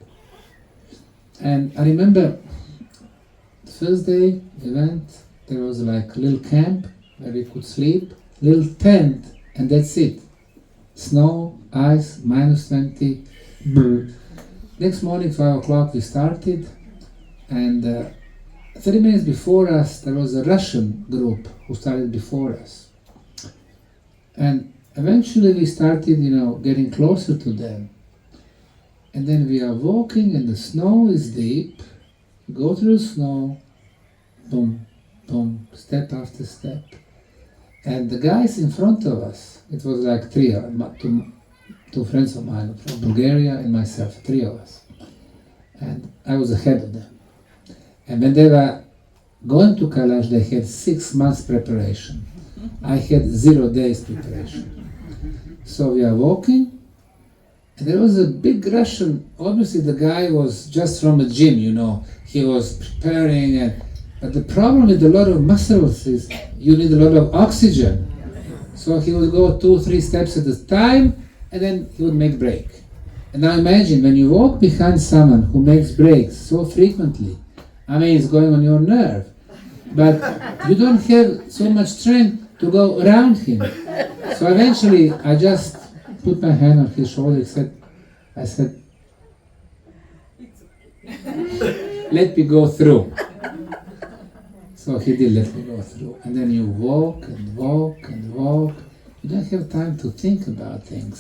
And I remember the first day we went, there was like a little camp where we could sleep, little tent, and that's it. Snow, ice, -20. Brr. Next morning, 5 o'clock, we started, and 30 minutes before us, there was a Russian group who started before us. And eventually we started, getting closer to them. And then we are walking and the snow is deep. We go through the snow, boom, boom, step after step. And the guys in front of us, it was like two friends of mine from Bulgaria and myself, 3 of us. And I was ahead of them. And when they were going to Kailash, they had 6 months preparation. I had 0 days preparation. So we are walking, and there was a big Russian, obviously the guy was just from a gym, he was preparing, but the problem with a lot of muscles is you need a lot of oxygen. So he would go 2-3 steps at a time, and then he would make break. And now imagine, when you walk behind someone who makes breaks so frequently, it's going on your nerve. But you don't have so much strength to go around him. So eventually, I just put my hand on his shoulder. I said, let me go through. So he did let me go through. And then you walk and walk and walk. You don't have time to think about things.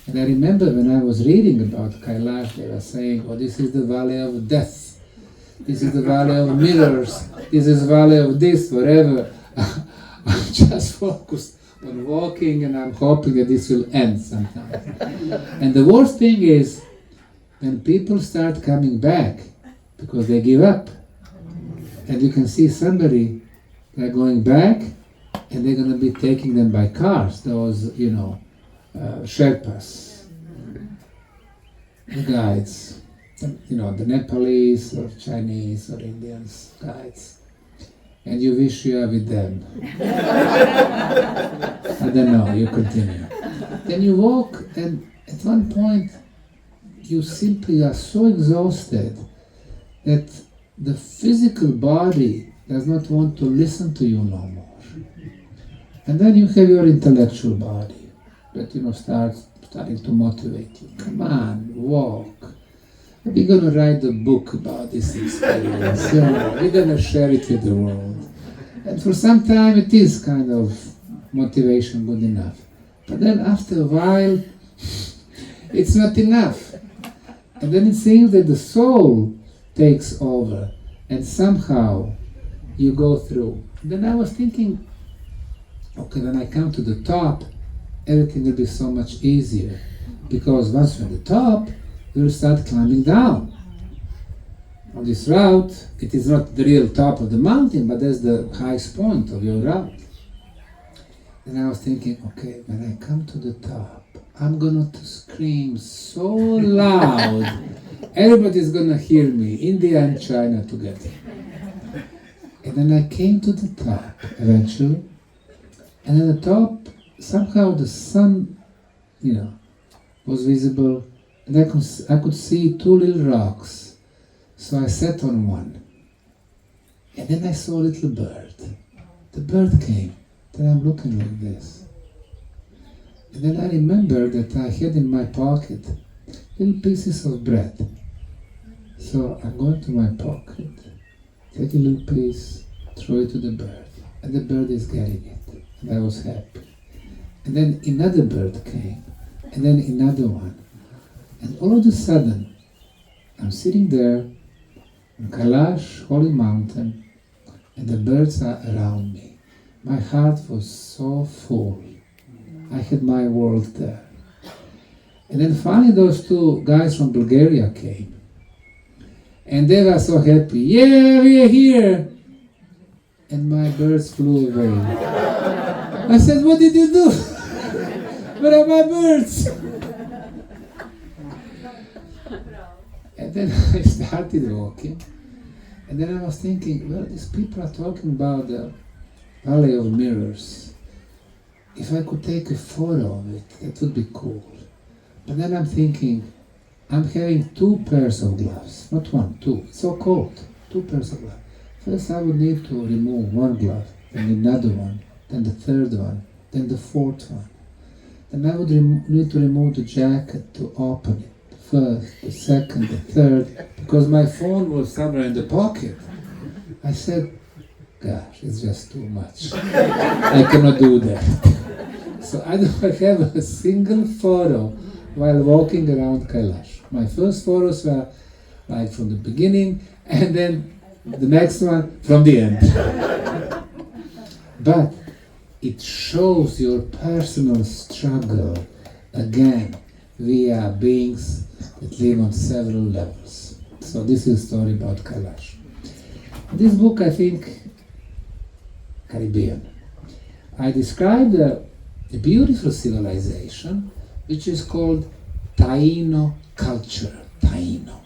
And I remember when I was reading about Kailash, they were saying, this is the valley of death. This is the valley of mirrors. This is the valley of this, whatever. I'm just focused on walking, and I'm hoping that this will end sometime. And the worst thing is when people start coming back because they give up. And you can see somebody, they're going back, and they're going to be taking them by cars, those, Sherpas, the guides, the Nepalese or Chinese or Indians guides. And you wish you are with them. I don't know, you continue. Then you walk, and at one point, you simply are so exhausted that the physical body does not want to listen to you no more. And then you have your intellectual body that starting to motivate you. Come on, walk. We're going to write a book about this experience. We're going to share it with the world. And for some time it is kind of motivation good enough. But then after a while, it's not enough. And then it seems that the soul takes over, and somehow you go through. Then I was thinking, okay, when I come to the top, everything will be so much easier. Because once you're at the top, you will start climbing down. On this route, it is not the real top of the mountain, but that's the highest point of your route. And I was thinking, okay, when I come to the top, I'm going to scream so loud, everybody's going to hear me, India and China together. And then I came to the top eventually, and at the top, somehow the sun, was visible, and I could see 2 little rocks. So I sat on one, and then I saw a little bird. The bird came, then I'm looking like this. And then I remember that I had in my pocket little pieces of bread. So I'm going to my pocket, take a little piece, throw it to the bird, and the bird is getting it, and I was happy. And then another bird came, and then another one. And all of a sudden, I'm sitting there on Kailash, holy mountain, and the birds are around me. My heart was so full. I had my world there. And then finally those 2 guys from Bulgaria came. And they were so happy. Yeah, we are here. and my birds flew away. I said, what did you do? Where are my birds? And then I started walking, and then I was thinking, well, these people are talking about the Valley of Mirrors. If I could take a photo of it, that would be cool. But then I'm thinking, I'm having 2 pairs of gloves, not 1, 2. It's so cold, 2 pairs of gloves. First I would need to remove 1 glove, then another one, then the 3rd one, then the 4th one. Then I would need to remove the jacket to open it. The 1st, the 2nd, the 3rd, because my phone was somewhere in the pocket. I said, gosh, it's just too much. I cannot do that. So I don't have a single photo while walking around Kailash. My first photos were like from the beginning, and then the next one from the end. But it shows your personal struggle, again, we are beings that live on several levels. So this is a story about Kailash. This book, I think, Caribbean. I described a beautiful civilization which is called Taino culture. Taino.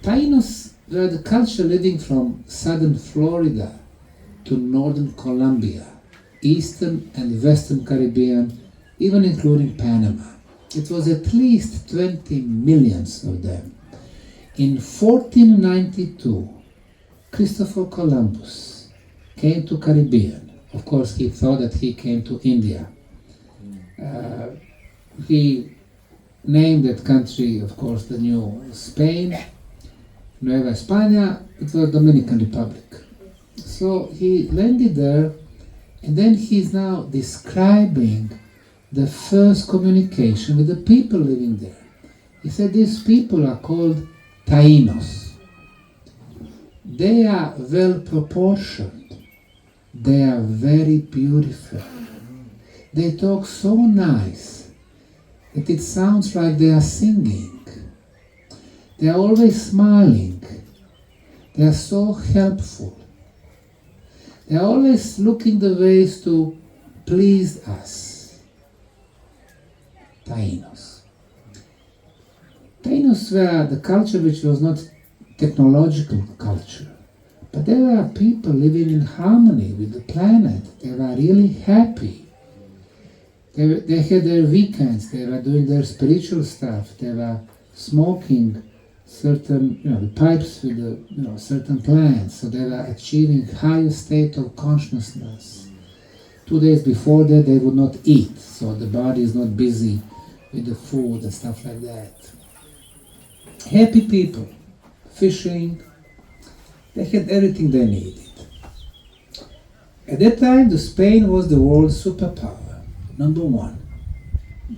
Tainos were the culture living from southern Florida to northern Colombia, eastern and western Caribbean, even including Panama. It was at least 20 million of them. In 1492, Christopher Columbus came to Caribbean. Of course, he thought that he came to India. He named that country, of course, the new Spain, Nueva España. It was Dominican Republic. So he landed there, and then he's now describing the first communication with the people living there. He said these people are called Tainos. They are well proportioned. They are very beautiful. They talk so nice that it sounds like they are singing. They are always smiling. They are so helpful. They are always looking the ways to please us. Tainos. Tainos were the culture which was not technological culture, but they were people living in harmony with the planet. They were really happy. They had their weekends, they were doing their spiritual stuff, they were smoking certain, the pipes with the, certain plants, so they were achieving higher state of consciousness. 2 days before that, they would not eat, so the body is not busy with the food and stuff like that. Happy people, fishing, they had everything they needed. At that time, the Spain was the world's superpower, number 1.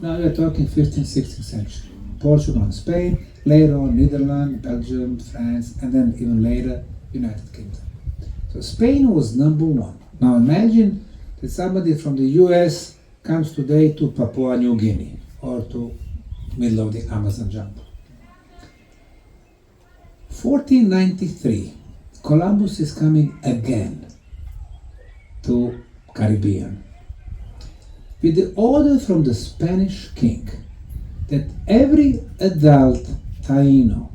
Now we are talking 15th, 16th century. Portugal and Spain, later on Netherlands, Belgium, France, and then even later, United Kingdom. So Spain was number 1. Now imagine that somebody from the US comes today to Papua New Guinea or to middle of the Amazon jungle. 1493, Columbus is coming again to Caribbean with the order from the Spanish king that every adult Taino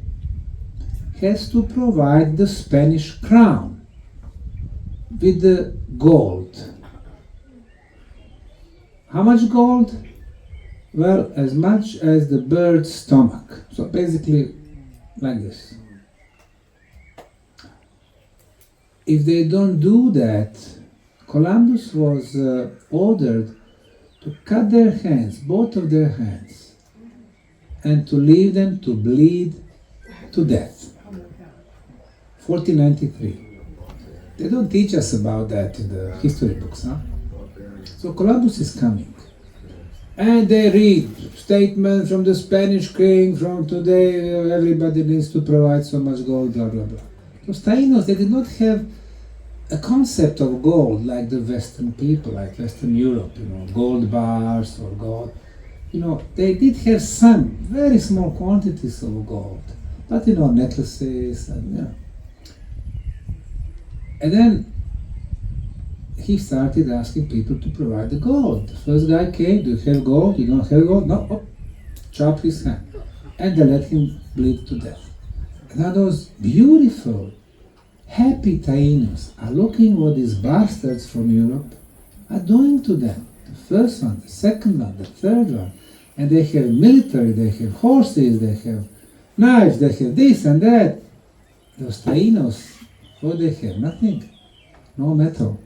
has to provide the Spanish crown with the gold. How much gold? Well, as much as the bird's stomach. So basically like this. If they don't do that, Columbus was ordered to cut their hands, both of their hands, and to leave them to bleed to death. 1493. They don't teach us about that in the history books, huh? So Columbus is coming. And they read statement from the Spanish king, from today everybody needs to provide so much gold, blah, blah, blah. Those Tainos, they did not have a concept of gold like the Western people, like Western Europe, gold bars or gold. They did have some very small quantities of gold, but necklaces and And then he started asking people to provide the gold. The first guy came, do you have gold? You don't have gold? No, oh, chop his hand. And they let him bleed to death. And now those beautiful, happy Tainos are looking what these bastards from Europe are doing to them. The first one, the second one, the third one. And they have military, they have horses, they have knives, they have this and that. Those Tainos, what they have? Nothing. No metal.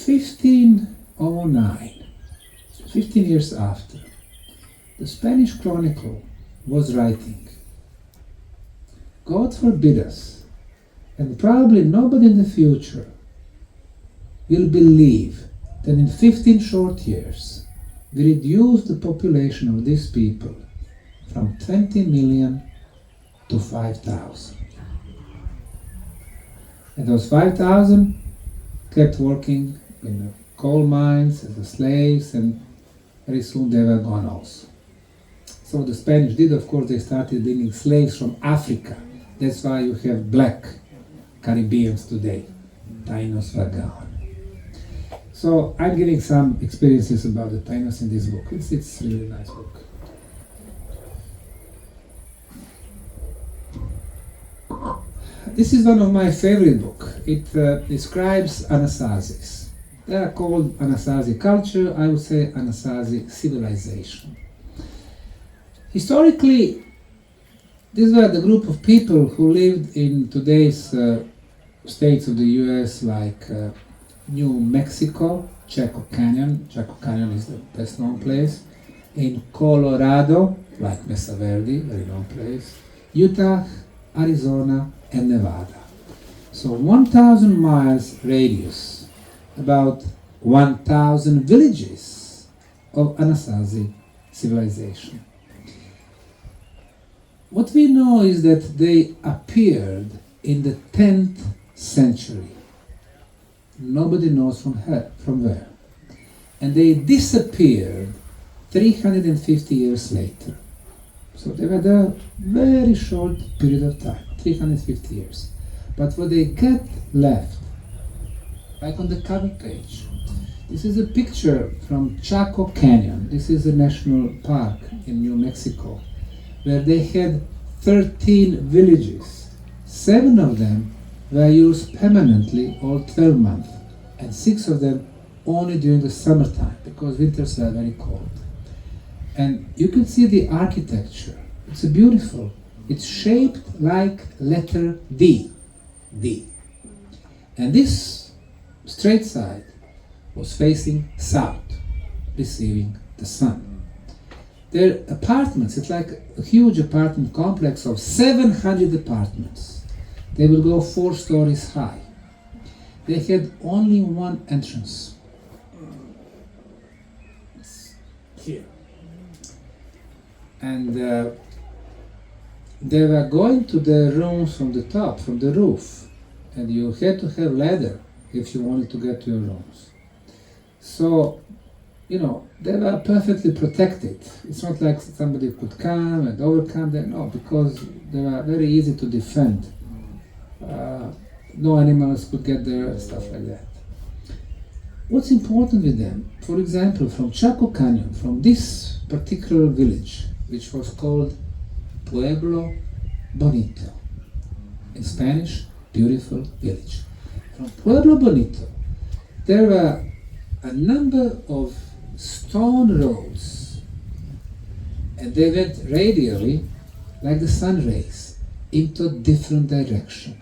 1509, 15 years after, the Spanish Chronicle was writing, God forbid us, and probably nobody in the future will believe that in 15 short years we reduced the population of these people from 20 million to 5,000. And those 5,000 kept working in the coal mines as the slaves, and very soon they were gone also. So the Spanish did, of course, they started bringing slaves from Africa. That's why you have black Caribbeans today. Tainos were gone. So I'm giving some experiences about the Tainos in this book. It's a really nice book. This is one of my favorite books. It describes Anasazis. They are called Anasazi culture, I would say Anasazi Civilization. Historically, these were the group of people who lived in today's states of the US, like New Mexico, Chaco Canyon. Chaco Canyon is the best known place. In Colorado, like Mesa Verde, very known place. Utah, Arizona, and Nevada. So 1,000 miles radius, about 1,000 villages of Anasazi civilization. What we know is that they appeared in the 10th century. Nobody knows from where. And they disappeared 350 years later. So they were there very short period of time, 350 years. But what they get left, like on the cover page, this is a picture from Chaco Canyon. This is a national park in New Mexico, where they had 13 villages. 7 of them were used permanently all 12 months, and 6 of them only during the summertime, because winters were very cold. And you can see the architecture. It's beautiful. It's shaped like letter D. D. And this straight side was facing south, receiving the sun. Their apartments, it's like a huge apartment complex of 700 apartments. They will go 4 stories high. They had only one entrance. It's here. And they were going to the rooms from the top, from the roof, and you had to have ladder if you wanted to get to your rooms. So, you know, they were perfectly protected. It's not like somebody could come and overcome them, no, because they were very easy to defend. No animals could get there and stuff like that. What's important with them? For example, from Chaco Canyon, from this particular village, which was called Pueblo Bonito. In Spanish, beautiful village. From Pueblo Bonito, there were a number of stone roads, and they went radially, like the sun rays, into different direction.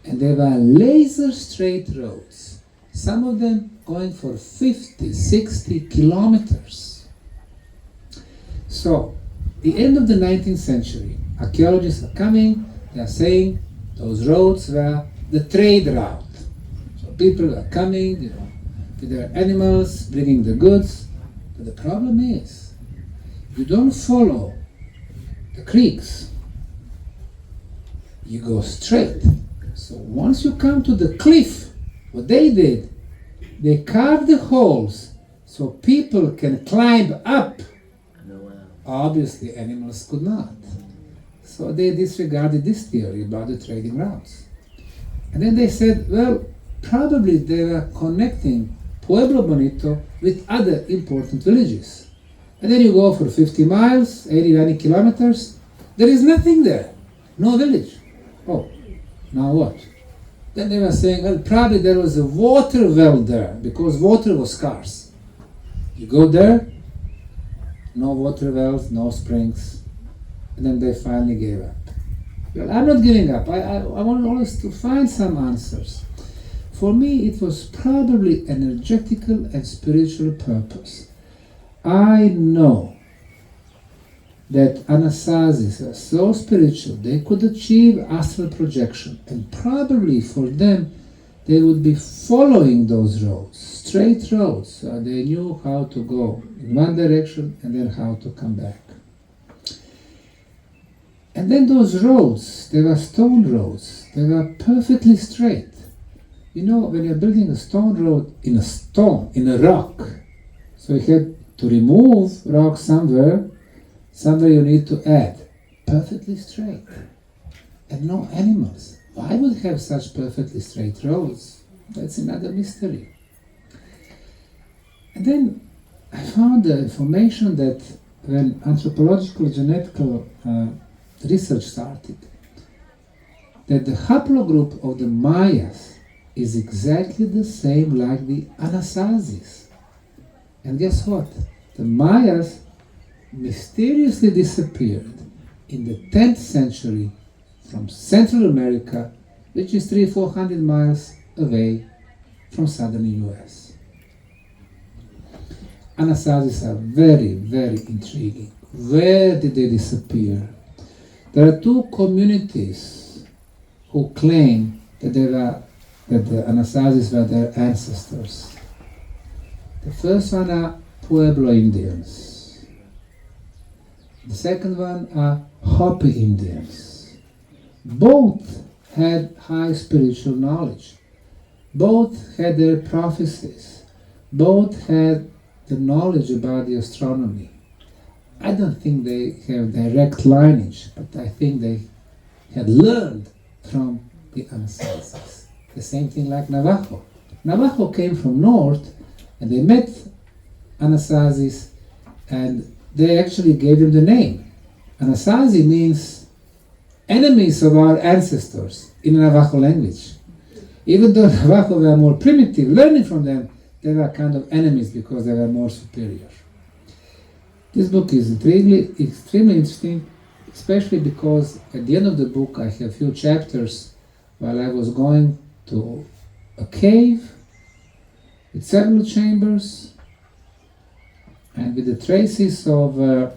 And they were laser straight roads, some of them going for 50, 60 kilometers. So, the end of the 19th century, archaeologists are coming, they are saying those roads were the trade route. So people are coming, you know, with their animals, bringing the goods. But the problem is, you don't follow the creeks. You go straight. So once you come to the cliff, what they did, they carved the holes so people can climb up. Obviously, animals could not. So they disregarded this theory about the trading routes. And then they said, well, probably they were connecting Pueblo Bonito with other important villages. And then you go for 50 miles, 80 kilometers, there is nothing there, no village. Oh, now what? Then they were saying, well, probably there was a water well there because water was scarce. You go there, no water wells, no springs, and then they finally gave up. Well, I'm not giving up. I want always to find some answers. For me, it was probably energetical and spiritual purpose. I know that Anasazis are so spiritual, they could achieve astral projection, and probably for them, they would be following those roads, straight roads, so they knew how to go in one direction and then how to come back. And then those roads, they were stone roads, they were perfectly straight. You know, when you're building a stone road in a rock, so you had to remove rock somewhere you need to add. Perfectly straight. And no animals. Why would have such perfectly straight roads? That's another mystery. And then I found the information that when anthropological genetical research started, that the haplogroup of the Mayas is exactly the same like the Anasazis. And guess what? The Mayas mysteriously disappeared in the 10th century from Central America, which is 300-400 miles away from southern US. Anasazis are very, very intriguing. Where did they disappear? There are two communities who claim that the Anasazis were their ancestors. The first one are Pueblo Indians. The second one are Hopi Indians. Both had high spiritual knowledge. Both had their prophecies. Both had the knowledge about the astronomy. I don't think they have direct lineage, but I think they had learned from the Anasazis. The same thing like Navajo. Navajo came from north and they met Anasazis and they actually gave them the name. Anasazi means enemies of our ancestors in Navajo language. Even though Navajo were more primitive, learning from them, they were kind of enemies because they were more superior. This book is extremely interesting, especially because at the end of the book I have a few chapters while I was going to a cave with several chambers and with the traces of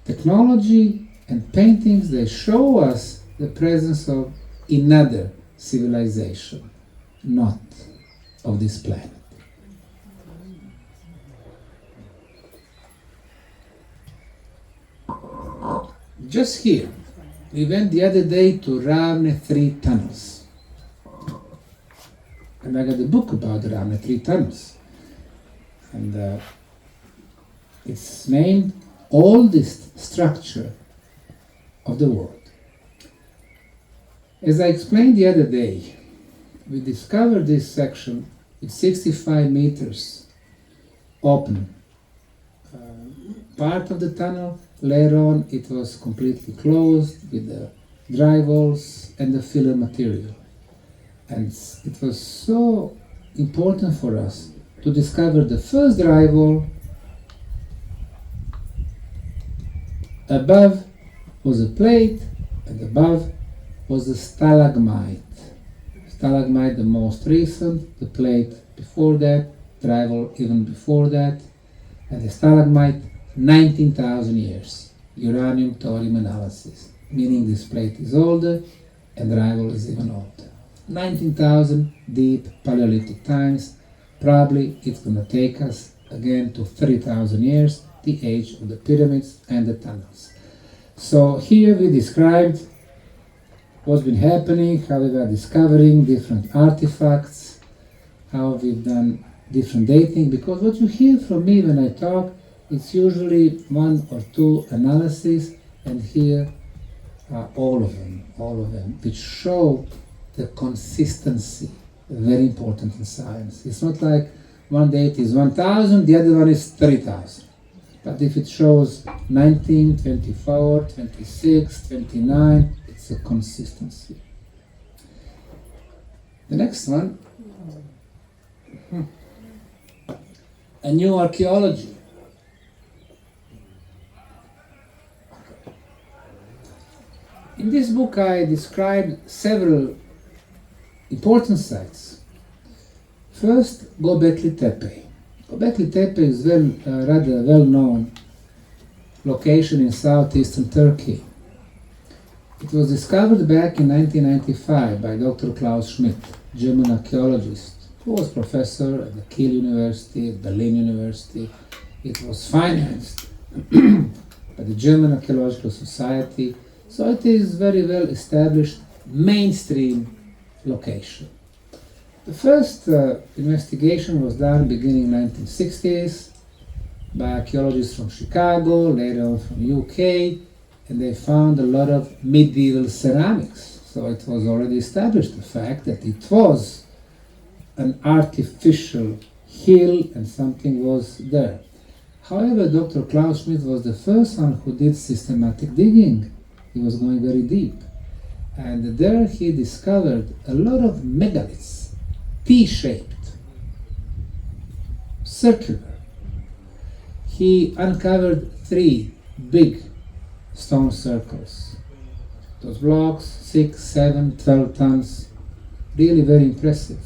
technology and paintings. They show us the presence of another civilization, not of this planet. Just here, we went the other day to Ravne 3 tunnels. And I got a book about the Ravne 3 tunnels. And it's named Oldest Structure of the World. As I explained the other day, we discovered this section with 65 meters open. Part of the tunnel, later on it was completely closed with the drywalls and the filler material. And it was so important for us to discover the first drywall. Above was a plate, and above was a stalagmite. Stalagmite, the most recent, the plate before that, drywall even before that, and the stalagmite, 19,000 years. Uranium thorium analysis, meaning this plate is older and drywall is even older. 19,000 deep Paleolithic times. Probably it's going to take us again to 30,000 years, the age of the pyramids and the tunnels. So here we described what's been happening, how we were discovering different artifacts, how we've done different dating, because what you hear from me when I talk, it's usually 1 or 2 analyses, and here are all of them, which show the consistency, very important in science. It's not like one date is 1,000, the other one is 30,000. But if it shows 19, 24, 26, 29, it's a consistency. The next one, a new archaeology. In this book I described several important sites. First, Göbekli Tepe. Göbekli Tepe is rather well-known location in southeastern Turkey. It was discovered back in 1995 by Dr. Klaus Schmidt, German archaeologist, who was professor at the Kiel University, at Berlin University. It was financed by the German Archaeological Society, so it is very well established mainstream location. The first investigation was done beginning 1960s by archaeologists from Chicago, later on from UK, and they found a lot of medieval ceramics. So it was already established the fact that it was an artificial hill and something was there. However, Dr. Klaus Schmidt was the first one who did systematic digging. He was going very deep. And there he discovered a lot of megaliths, T-shaped, circular. He uncovered 3 big stone circles. Those blocks, 6, 7, 12 tons, really very impressive.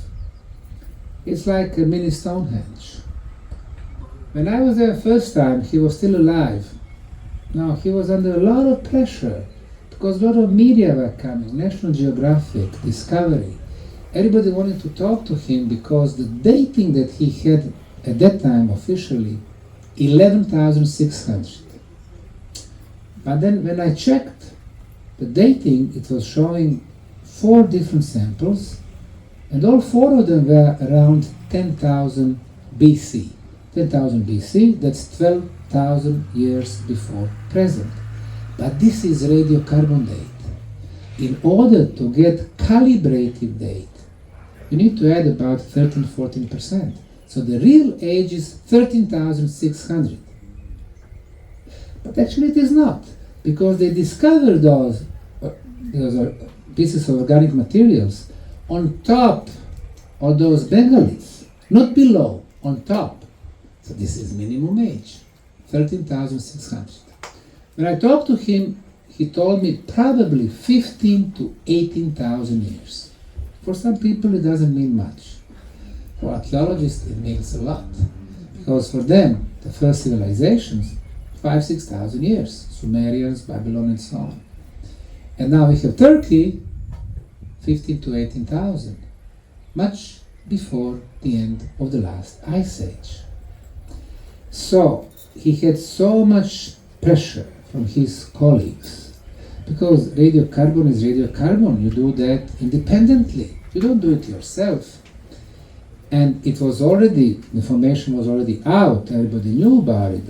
It's like a mini Stonehenge. When I was there first time, he was still alive. Now, he was under a lot of pressure because a lot of media were coming, National Geographic, Discovery. Everybody wanted to talk to him because the dating that he had at that time officially, 11,600. But then when I checked the dating, it was showing 4 different samples, and all 4 of them were around 10,000 BC. 10,000 BC, that's 12,000 years before present. But this is radiocarbon date. In order to get calibrated date, you need to add about 13-14%. So the real age is 13,600. But actually it is not, because they discovered those pieces of organic materials on top of those megaliths, not below, on top. So this is minimum age, 13,600. When I talked to him, he told me probably 15 to 18,000 years. For some people it doesn't mean much. For archaeologists it means a lot, because for them the first civilizations 5,000-6,000 years, Sumerians, Babylon, and so on. And now we have Turkey, 15 to 18,000, much before the end of the last ice age. So he had so much pressure from his colleagues, because radiocarbon is radiocarbon. You do that independently. You don't do it yourself. And it was already, the information was already out. Everybody knew about it.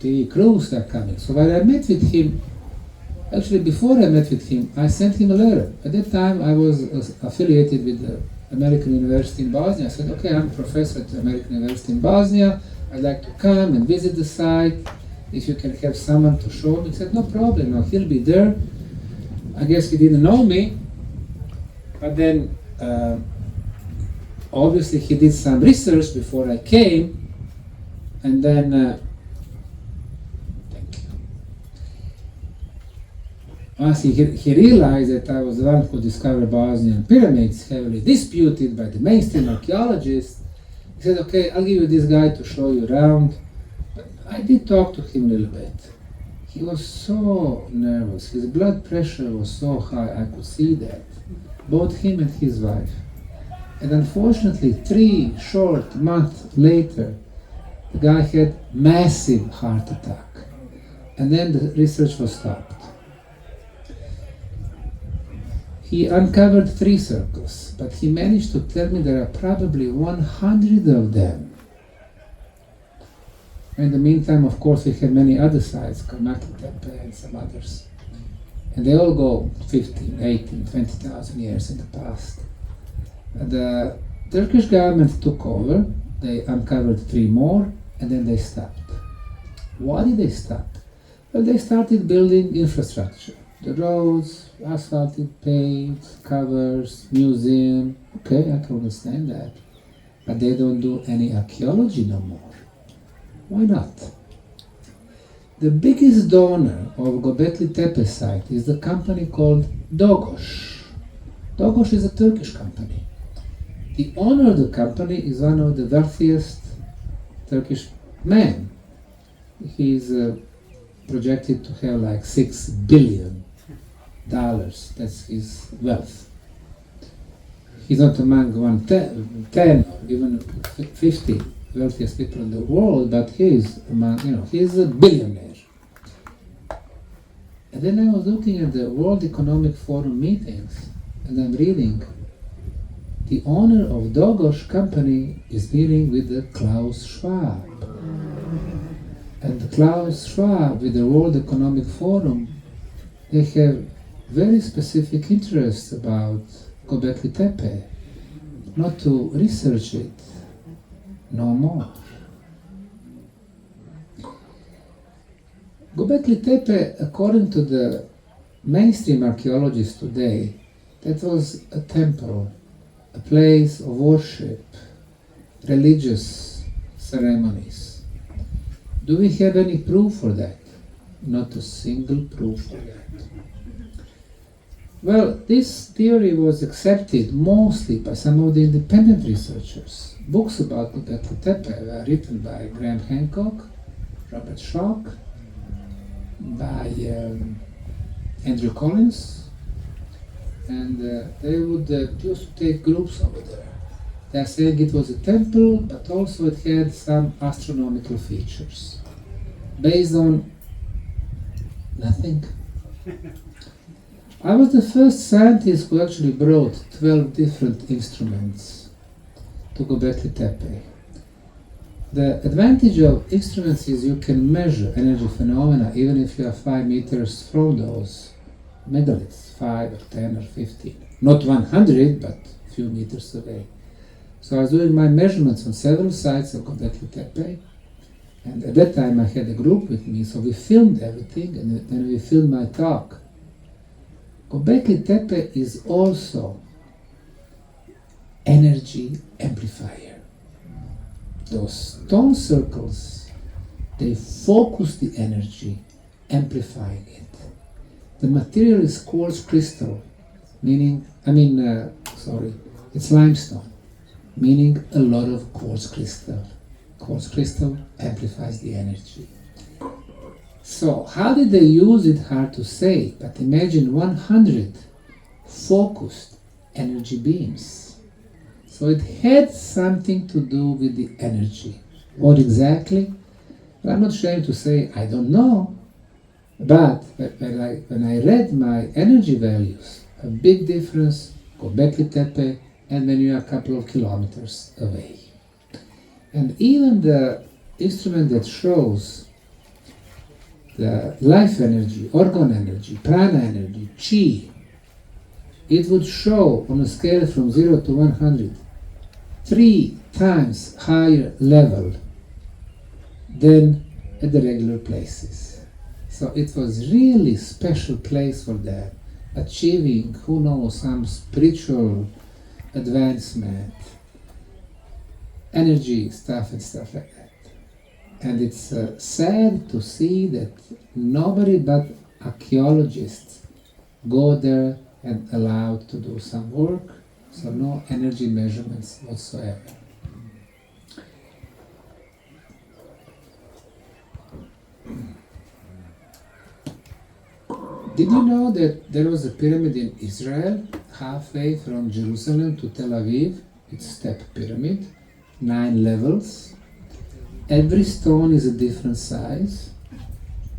The crews are coming. So when I met with him, actually before I met with him, I sent him a letter. At that time I was affiliated with the American University in Bosnia. I said, okay, I'm a professor at the American University in Bosnia. I'd like to come and visit the site. If you can have someone to show me. He said, no problem, no, he'll be there. I guess he didn't know me. But then, obviously he did some research before I came. And then, once he realized that I was the one who discovered Bosnian Pyramids, heavily disputed by the mainstream archaeologists, he said, okay, I'll give you this guy to show you around. But I did talk to him a little bit. He was so nervous. His blood pressure was so high, I could see that. Both him and his wife. And unfortunately, 3 short months later, the guy had massive heart attack. And then the research was stopped. He uncovered 3 circles, but he managed to tell me there are probably 100 of them. In the meantime, of course, we had many other sites, Megalithic and some others. And they all go 15, 18, 20,000 years in the past. The Turkish government took over, they uncovered 3 more, and then they stopped. Why did they stop? Well, they started building infrastructure. The roads, asphalted, paved, covers, museum. Okay, I can understand that. But they don't do any archaeology no more. Why not? The biggest donor of Göbekli Tepe site is the company called Dogosh. Dogosh is a Turkish company. The owner of the company is one of the wealthiest Turkish men. He's projected to have like $6 billion. That's his wealth. He's not among 10 or even 50 wealthiest people in the world, but he's among, he's a billionaire. And then I was looking at the World Economic Forum meetings, and I'm reading, the owner of Dogosh company is meeting with the Klaus Schwab. And Klaus Schwab with the World Economic Forum, they have very specific interests about Göbekli Tepe, not to research it no more. Göbekli Tepe, according to the mainstream archaeologists today, that was a temple, a place of worship, religious ceremonies. Do we have any proof for that? Not a single proof for that. Well, this theory was accepted mostly by some of the independent researchers. Books about Göbekli Tepe were written by Graham Hancock, Robert Schock, by Andrew Collins, and they would used to take groups over there. They are saying it was a temple, but also it had some astronomical features. Based on nothing. I was the first scientist who actually brought 12 different instruments to Göbekli Tepe. The advantage of instruments is you can measure energy phenomena even if you are 5 meters from those megaliths, 5 or 10 or 15. Not 100, but a few meters away. So I was doing my measurements on several sites of Göbekli Tepe, and at that time I had a group with me, so we filmed everything, and then we filmed my talk. Göbekli Tepe is also energy amplifier. Those stone circles, they focus the energy, amplifying it. The material is quartz crystal, it's limestone, meaning a lot of quartz crystal. Quartz crystal amplifies the energy. So how did they use it? Hard to say, but imagine 100 focused energy beams. So it had something to do with the energy. What exactly? Well, I'm not ashamed to say I don't know, but when I read my energy values, a big difference, Göbekli Tepe, and when you are a couple of kilometers away. And even the instrument that shows the life energy, organ energy, prana energy, chi, it would show on a scale from 0 to 100 3 times higher level than at the regular places. So it was really special place for them, achieving, who knows, some spiritual advancement, energy stuff and stuff like that. And it's sad to see that nobody but archaeologists go there and allowed to do some work, so no energy measurements whatsoever. Did you know that there was a pyramid in Israel, halfway from Jerusalem to Tel Aviv? It's a step pyramid, 9 levels. Every stone is a different size.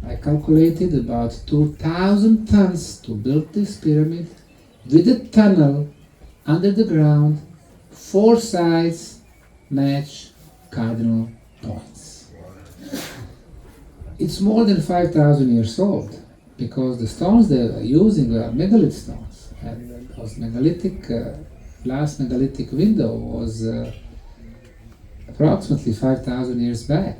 I calculated about 2,000 tons to build this pyramid with a tunnel under the ground. 4 sides match cardinal points. It's more than 5,000 years old, because the stones they were using were megalith stones, and those megalithic, last megalithic window was approximately 5,000 years back.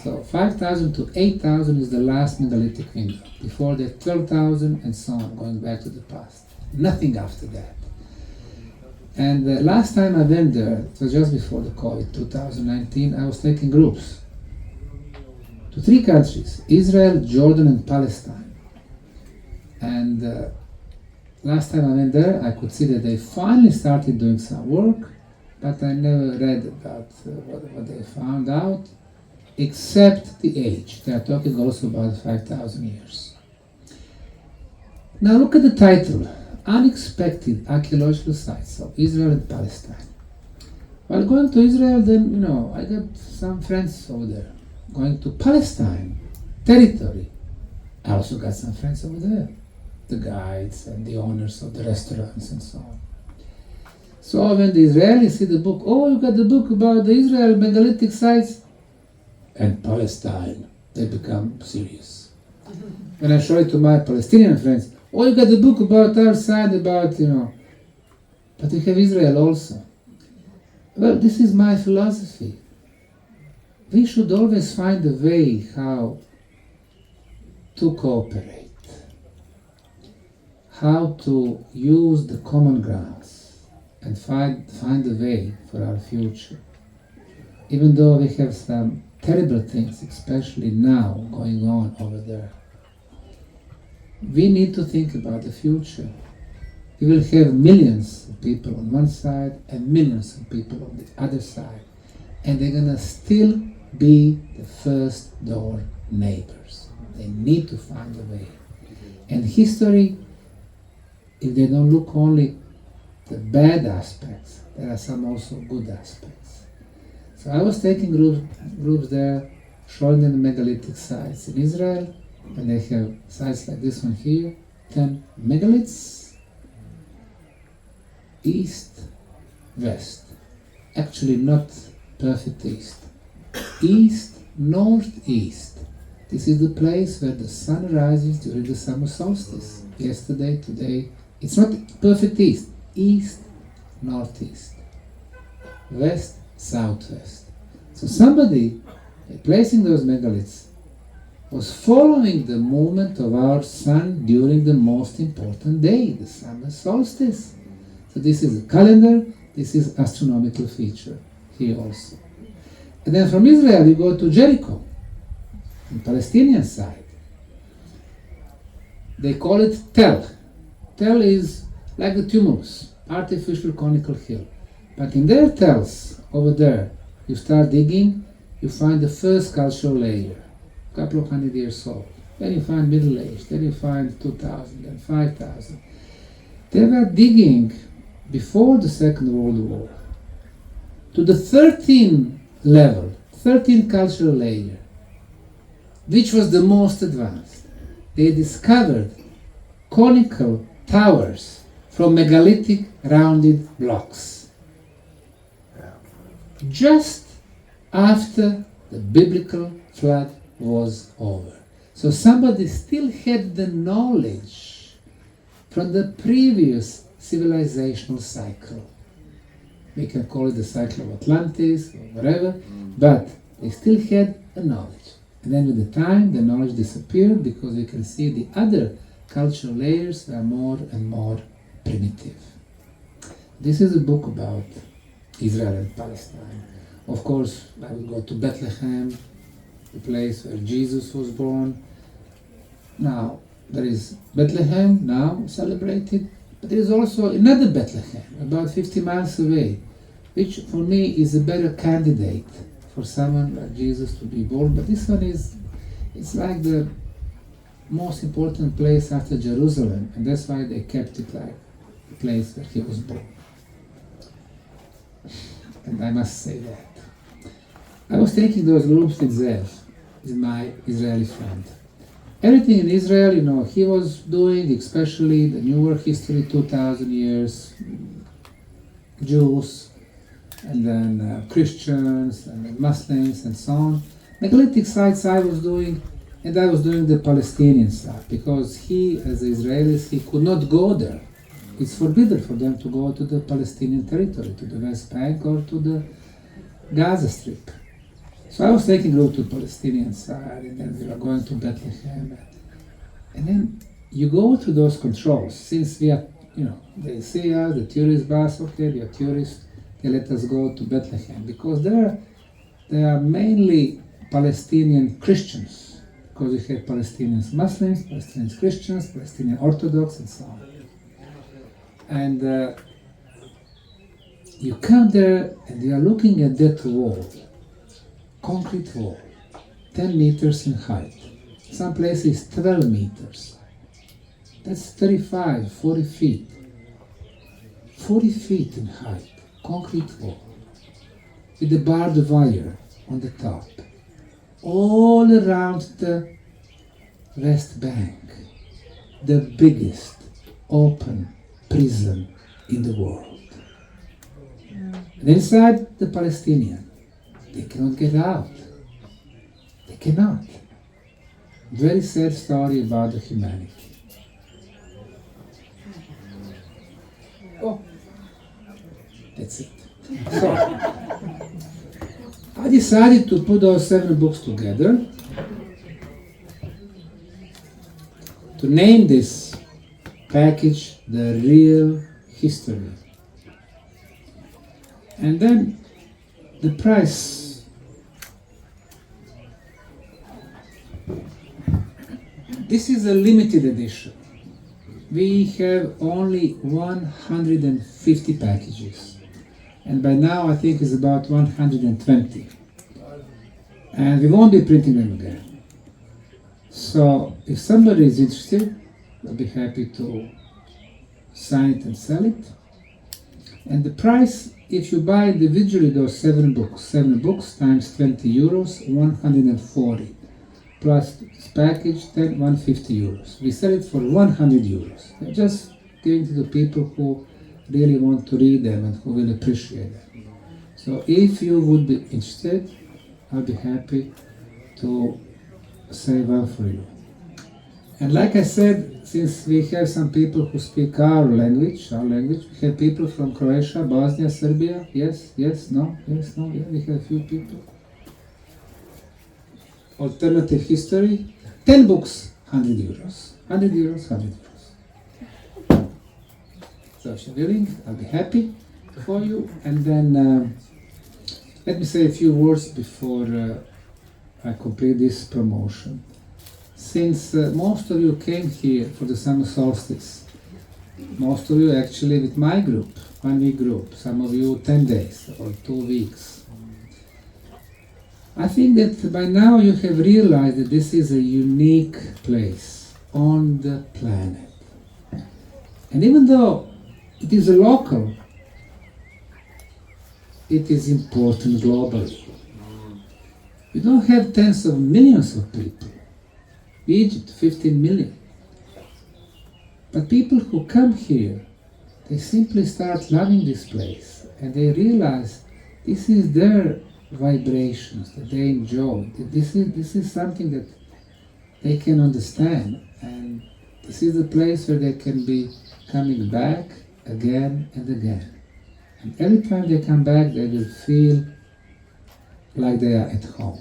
So 5,000 to 8,000 is the last megalithic window. Before that, 12,000 and so on, going back to the past. Nothing after that. And the last time I went there, it was just before the COVID, 2019, I was taking groups to 3 countries, Israel, Jordan and Palestine. And last time I went there, I could see that they finally started doing some work, but I never read about what they found out, except the age. They are talking also about 5,000 years. Now look at the title, Unexpected Archaeological Sites of Israel and Palestine. While going to Israel, then, I got some friends over there. Going to Palestine, territory, I also got some friends over there. The guides and the owners of the restaurants and so on. So when the Israelis see the book, oh, you got the book about the Israel megalithic sites and Palestine, they become serious. When I show it to my Palestinian friends, oh, you got the book about our side, about, but we have Israel also. Well, this is my philosophy. We should always find a way how to cooperate, how to use the common grounds and find a way for our future. Even though we have some terrible things, especially now, going on over there, we need to think about the future. We will have millions of people on one side and millions of people on the other side, and they're gonna still be the first door neighbors. They need to find a way. And history, if they don't look only the bad aspects, there are some also good aspects. So I was taking groups there, showing them the megalithic sites in Israel, and they have sites like this one here, 10 megaliths, east, west. Actually not perfect east. East, northeast. This is the place where the sun rises during the summer solstice. Yesterday, today, it's not perfect east. East, northeast. West, southwest. So somebody, placing those megaliths, was following the movement of our sun during the most important day, the summer solstice. So this is a calendar, this is astronomical feature here also. And then from Israel we go to Jericho, on Palestinian side. They call it Tel. Tel is like the tumulus, artificial conical hill. But in their tells, over there, you start digging, you find the first cultural layer, a couple of 100 years old. Then you find Middle Age, then you find 2000 and 5000. They were digging before the Second World War to the 13th level, 13th cultural layer, which was the most advanced. They discovered conical towers from megalithic rounded blocks. Just after the biblical flood was over. So somebody still had the knowledge from the previous civilizational cycle. We can call it the cycle of Atlantis or whatever, but they still had a knowledge. And then with the time, the knowledge disappeared because we can see the other cultural layers are more and more primitive. This is a book about Israel and Palestine. Of course, I will go to Bethlehem, the place where Jesus was born. Now, there is Bethlehem now celebrated, but there is also another Bethlehem, about 50 miles away, which for me is a better candidate for someone like Jesus to be born. But this one it's like the most important place after Jerusalem, and that's why they kept it like the place where he was born. And I must say that. I was taking those groups with Zev, with my Israeli friend. Everything in Israel, he was doing, especially the New World history, 2000 years, Jews, and then Christians, and then Muslims, and so on. Megalithic sites I was doing And I was doing the Palestinian side because he, as Israelis, he could not go there. It's forbidden for them to go to the Palestinian territory, to the West Bank or to the Gaza Strip. So I was taking route to the Palestinian side, and then we were going to Bethlehem. And then you go to those controls, since we are, they see us, the tourist bus, okay, we are tourists, they let us go to Bethlehem, because there are mainly Palestinian Christians, because you have Palestinian Muslims, Palestinian Christians, Palestinian Orthodox, and so on. And you come there and you are looking at that wall, concrete wall, 10 meters in height. Some places 12 meters. That's 35, 40 feet. 40 feet in height, concrete wall, with the barbed wire on the top, all around the West Bank, the biggest open prison in the world. And inside the Palestinian, they cannot get out. They cannot. Very sad story about the humanity. Oh, that's it. So, I decided to put those 7 books together to name this package The Real History. And then the price. This is a limited edition. We have only 150 packages. And by now I think it's about 120. And we won't be printing them again. So if somebody is interested, I'll be happy to sign it and sell it. And the price, if you buy individually those 7 books times 20 euros, 140. Plus this package, 150 euros. We sell it for 100 euros. We're just giving to the people who really want to read them and who will appreciate them. So if you would be interested, I'll be happy to say one for you. And like I said, since we have some people who speak our language, we have people from Croatia, Bosnia, Serbia, yes, no, yeah, we have a few people. Alternative history, 10 books, 100 euros. 100 euros, 100 euros. So if you're willing, I'll be happy for you. And then let me say a few words before I complete this promotion. Since most of you came here for the summer solstice, most of you actually with my group, 1 week group, some of you 10 days or 2 weeks. I think that by now you have realized that this is a unique place on the planet. And even though it is a local, it is important globally. We don't have tens of millions of people. Egypt, 15 million. But people who come here, they simply start loving this place and they realize this is their vibrations that they enjoy. This is something that they can understand, and this is the place where they can be coming back again and again. And every time they come back, they will feel like they are at home.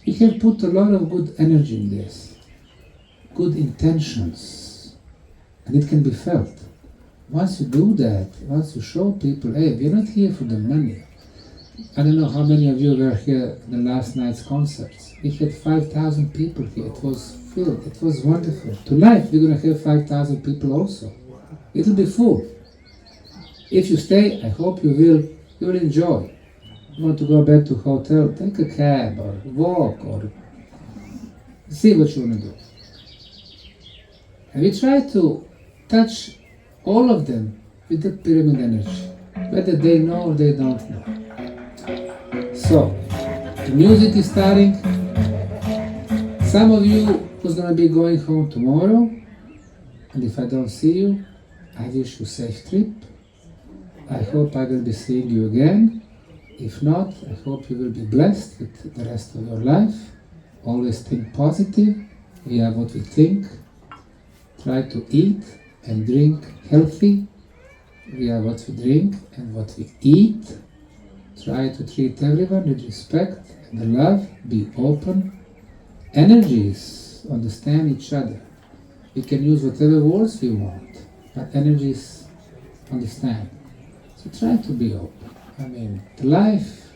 We have put a lot of good energy in this, good intentions, and it can be felt. Once you do that, once you show people, hey, we're not here for the money. I don't know how many of you were here at the last night's concerts. We had 5,000 people here. It was filled. It was wonderful. Tonight we're going to have 5,000 people also. It'll be full. If you stay, I hope you will enjoy. You want to go back to hotel, take a cab or walk or see what you want to do. And we try to touch all of them with the pyramid energy, whether they know or they don't know. So, the music is starting. Some of you who's going to be going home tomorrow, and if I don't see you, I wish you a safe trip. I hope I will be seeing you again. If not, I hope you will be blessed with the rest of your life. Always think positive. We are what we think. Try to eat and drink healthy. We are what we drink and what we eat. Try to treat everyone with respect and love. Be open. Energies understand each other. We can use whatever words we want, but energies understand. So try to be open. I mean, the life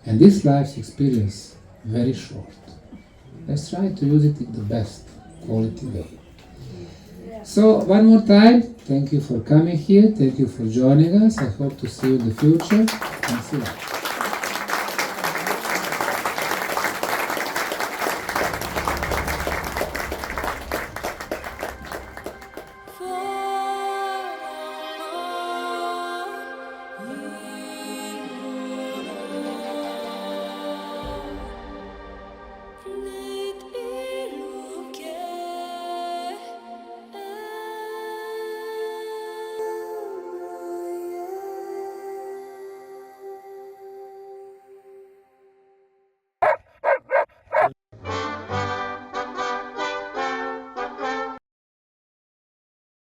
and this life's experience very short. Let's try to use it in the best quality way. So one more time, thank you for coming here. Thank you for joining us. I hope to see you in the future. Thanks a lot.